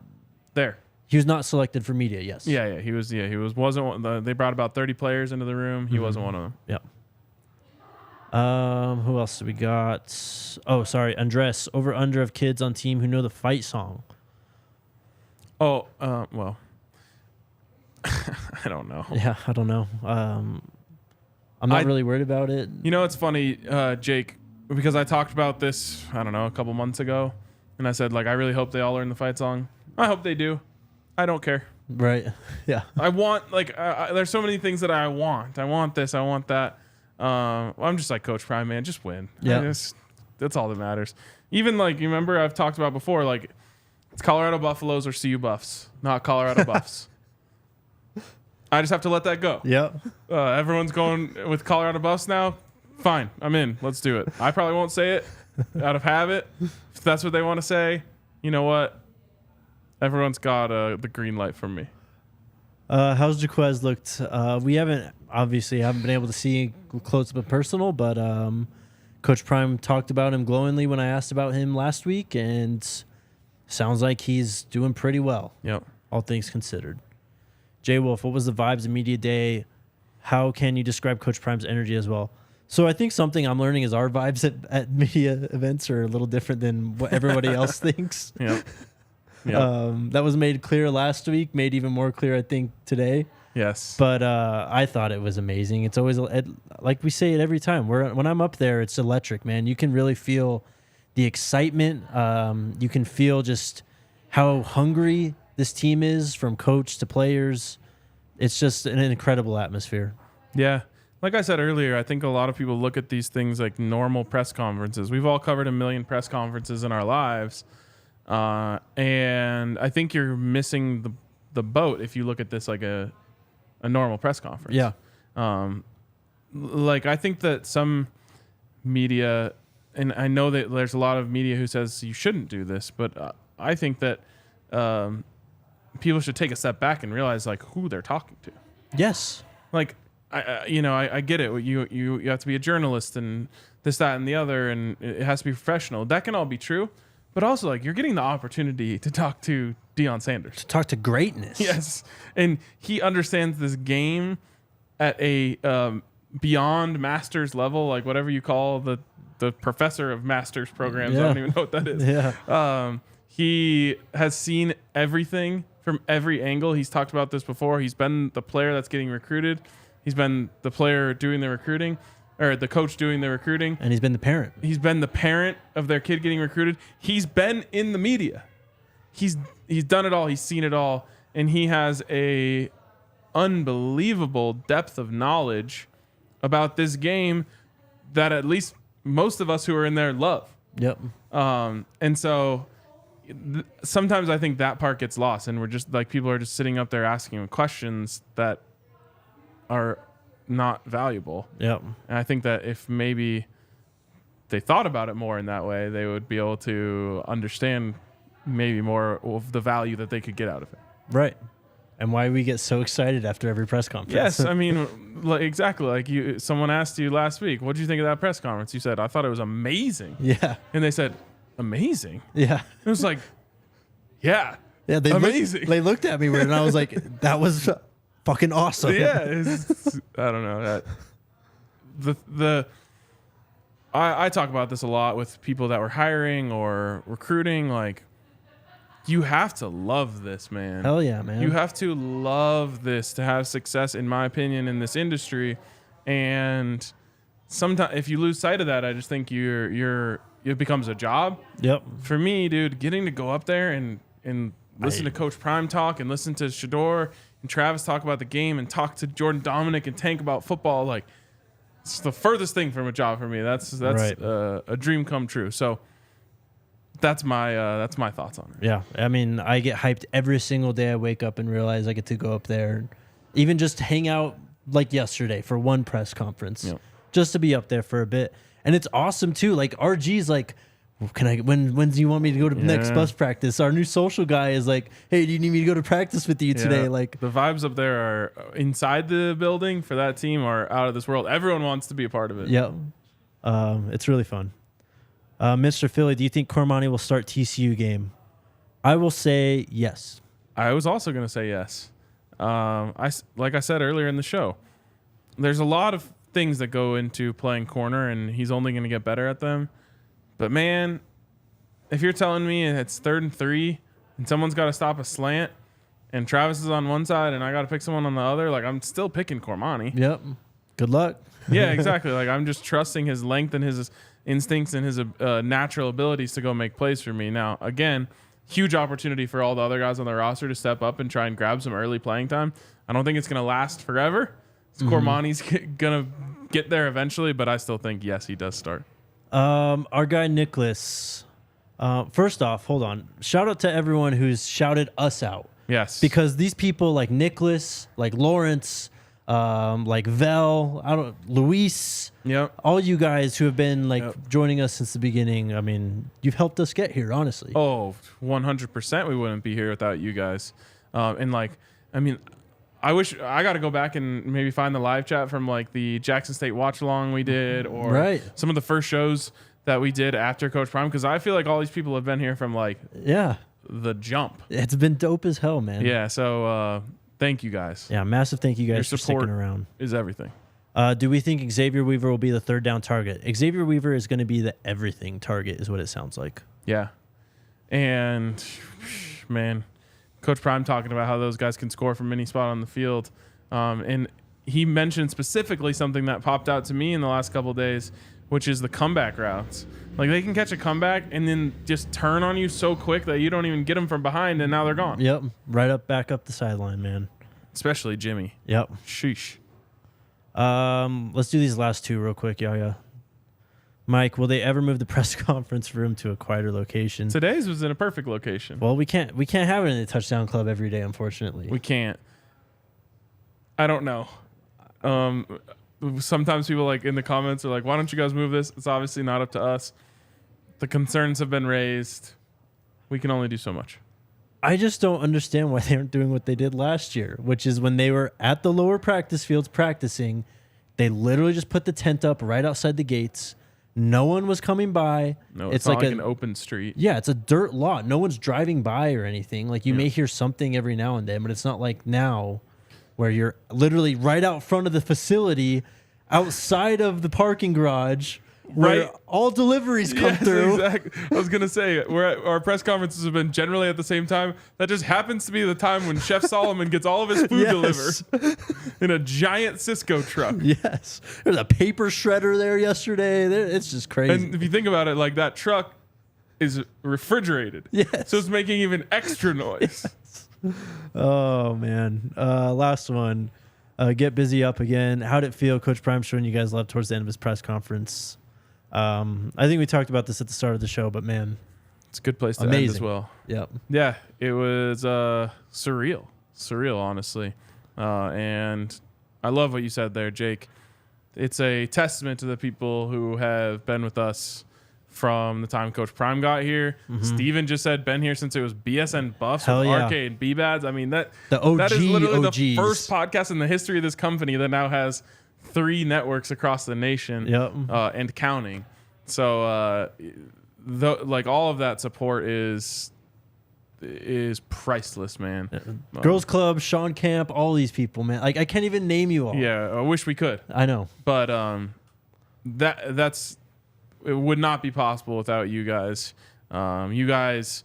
there. He was not selected for media. Yes. Yeah. He was. Yeah. He wasn't. They brought about 30 players into the room. He wasn't one of them. Yep. Who else do we got? Oh, sorry. Andres, over under of kids on team who know the fight song. Oh, well, I don't know. Yeah, I don't know. I'm not really worried about it. You know, it's funny, Jake, because I talked about this, I don't know, a couple months ago, and I said, like, I really hope they all learn the fight song. I hope they do. I don't care. Right. Yeah. I want, like, there's so many things that I want. I want this. I want that. I'm just like Coach Prime, man. Just win. Yeah. That's all that matters. Even, like, you remember I've talked about before, like, it's Colorado Buffaloes or CU Buffs, not Colorado Buffs. I just have to let that go. Yep. Everyone's going with Colorado Buffs now. Fine, I'm in. Let's do it. I probably won't say it out of habit. If that's what they want to say, you know what? Everyone's got the green light from me. How's Jaquez looked? We haven't been able to see close up and personal, but Coach Prime talked about him glowingly when I asked about him last week, and sounds like he's doing pretty well. Yep. All things considered. Jay Wolf, what was the vibes of media day? How can you describe Coach Prime's energy as well? So I think something I'm learning is our vibes at media events are a little different than what everybody else thinks. Yep. That was made clear last week, made even more clear, I think, today. Yes. But I thought it was amazing. It's always, like we say it every time. When I'm up there, it's electric, man. You can really feel the excitement. You can feel just how hungry this team is, from coach to players. It's just an incredible atmosphere. Yeah. Like I said earlier, I think a lot of people look at these things like normal press conferences. We've all covered a million press conferences in our lives. And I think you're missing the boat if you look at this like a normal press conference. Yeah. Like, I think that some media, and I know that there's a lot of media who says you shouldn't do this, but I think that people should take a step back and realize like who they're talking to. Yes. Like, I get it. You have to be a journalist and this, that, and the other, and it has to be professional. That can all be true, but also like you're getting the opportunity to talk to Deion Sanders, To talk to greatness. yes, and he understands this game at a beyond master's level, like whatever you call the professor of master's programs. Yeah. I don't even know what that is. Yeah. He has seen everything from every angle. He's talked about this before. He's been the player that's getting recruited. He's been the player doing the recruiting, or the coach doing the recruiting. And he's been the parent. He's been the parent of their kid getting recruited. He's been in the media. He's done it all. He's seen it all. And he has a unbelievable depth of knowledge about this game that at least most of us who are in there love. Yep. And so sometimes I think that part gets lost, and we're just like, people are just sitting up there asking him questions that are not valuable. Yep. And I think that if maybe they thought about it more in that way, they would be able to understand maybe more of the value that they could get out of it. Right. And why we get so excited after every press conference. Yes, I mean, like, exactly. Like someone asked you last week, what did you think of that press conference? You said, I thought it was amazing. Yeah. And they said, amazing? Yeah. It was like, yeah. Yeah. Amazing. They looked at me weird, and I was like, that was fucking awesome. Yeah. I don't know. I talk about this a lot with people that were hiring or recruiting. Like, you have to love this, man. Hell yeah, man. You have to love this to have success, in my opinion, in this industry. And sometimes if you lose sight of that, I just think it becomes a job. Yep. For me, dude, getting to go up there and listen to Coach Prime talk, and listen to Sheduer and Travis talk about the game, and talk to Jordan Domineck and Tank about football, like, it's the furthest thing from a job for me. That's Right. A dream come true. So that's my thoughts on it. Yeah. I mean, I get hyped every single day I wake up and realize I get to go up there and even just hang out like yesterday for one press conference. Yep. Just to be up there for a bit. And it's awesome too. Like RG's like, when do you want me to go to next bus practice? Our new social guy is like, hey, do you need me to go to practice with you today? Like, the vibes up there are inside the building for that team are out of this world. Everyone wants to be a part of it. yeah. It's really fun. Mr. Philly, do you think Cormani will start TCU game? I will say yes. I was also going to say yes. Like I said earlier in the show, there's a lot of things that go into playing corner, and he's only going to get better at them. But man, if you're telling me it's 3rd and 3 and someone's got to stop a slant, and Travis is on one side, and I got to pick someone on the other, like I'm still picking Cormani. Yep. Good luck. Yeah, exactly. Like I'm just trusting his length and his instincts and his natural abilities to go make plays for me. Now, again, huge opportunity for all the other guys on the roster to step up and try and grab some early playing time. I don't think it's going to last forever. Cormani's going to get there eventually, but I still think, yes, he does start. Our guy Nicholas. First off, hold on. Shout out to everyone who's shouted us out. Yes. Because these people like Nicholas, like Lawrence, like Vel, Luis, all you guys who have been joining us since the beginning. I mean, you've helped us get here, honestly. Oh, 100%. We wouldn't be here without you guys. I wish I got to go back and maybe find the live chat from like the Jackson State watch along we did, or some of the first shows that we did after Coach Prime, because I feel like all these people have been here from the jump. It's been dope as hell, man. Yeah. So thank you guys. Yeah, massive thank you guys Your for support sticking around. Is everything. Do we think Xavier Weaver will be the third down target? Xavier Weaver is going to be the everything target, is what it sounds like. Yeah. And man, Coach Prime talking about how those guys can score from any spot on the field. And he mentioned specifically something that popped out to me in the last couple of days, which is the comeback routes. Like they can catch a comeback and then just turn on you so quick that you don't even get them from behind, and now they're gone. Yep. Back up the sideline, man. Especially Jimmy. Yep. Sheesh. Let's do these last two real quick, Yaya. Mike, will they ever move the press conference room to a quieter location? Today's was in a perfect location. Well, we can't have it in the touchdown club every day, unfortunately. We can't. I don't know. Sometimes people like in the comments are like, why don't you guys move this? It's obviously not up to us. The concerns have been raised. We can only do so much. I just don't understand why they aren't doing what they did last year, which is when they were at the lower practice fields practicing, they literally just put the tent up right outside the gates. No one was coming by. No, it's not like an open street. Yeah, it's a dirt lot. No one's driving by or anything. Like you may hear something every now and then, but it's not like now where you're literally right out front of the facility, outside of the parking garage, where all deliveries come through. Exactly. I was gonna say our press conferences have been generally at the same time. That just happens to be the time when Chef Solomon gets all of his food delivered in a giant Cisco truck. Yes, there's a paper shredder there yesterday. It's just crazy. And if you think about it, like that truck is refrigerated. Yes, so it's making even extra noise. Yes. Oh man, last one. Get busy up again. How'd it feel, Coach Prime, showing you guys love towards the end of his press conference? I think we talked about this at the start of the show, but man, it's a good place to end as well. Yep. Yeah, it was surreal, honestly. And I love what you said there, Jake. It's a testament to the people who have been with us from the time Coach Prime got here. Steven just said been here since it was BSN Buffs with RK and B-Bads. I mean, that is literally OGs. the first podcast in the history of this company that now has 3 networks across the nation and counting. So like all of that support is priceless, man. Girls Club, Sean Camp, all these people, man. Like I can't even name you all. Yeah, I wish we could. I know. But it would not be possible without you guys. You guys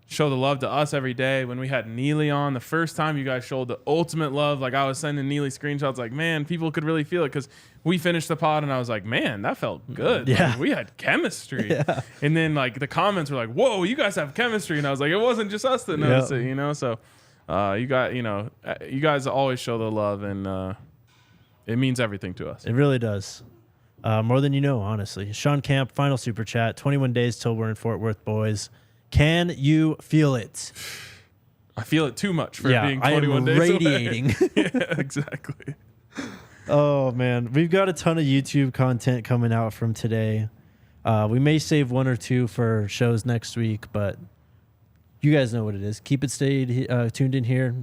show the love to us every day. When we had Neely on the first time, you guys showed the ultimate love. Like I was sending Neely screenshots like, man, people could really feel it, because we finished the pod and I was like, man, that felt good. Yeah. Like, we had chemistry. Yeah. And then like the comments were like, whoa, you guys have chemistry. And I was like, it wasn't just us that noticed it, you know? So you guys always show the love, and it means everything to us. It really does. More than you know, honestly. Sean Camp, final super chat. 21 days till we're in Fort Worth, boys. Can you feel it? I feel it too much for being 21 I am days radiating. away. Yeah, exactly. Oh, man. We've got a ton of YouTube content coming out from today. We may save 1 or 2 for shows next week, but you guys know what it is. Keep it tuned in here.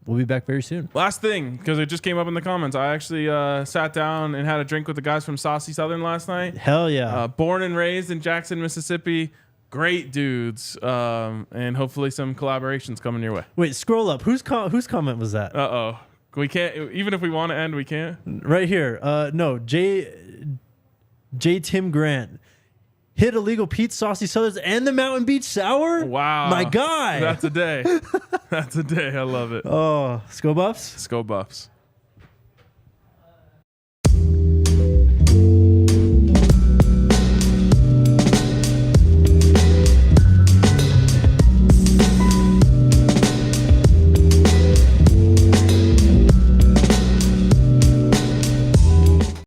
We'll be back very soon. Last thing, because it just came up in the comments. I actually sat down and had a drink with the guys from Saucy Southern last night. Hell yeah. Born and raised in Jackson, Mississippi. Great dudes. And hopefully some collaborations coming your way. Wait, scroll up. Whose comment was that? Uh-oh. We can't, even if we want to end, we can't. Right here. No, J. Tim Grant. hit illegal Pete Saucy Southers and the Mountain Beach Sour. Wow. My guy. That's a day. That's a day. I love it. Oh, Go Buffs. Go Buffs.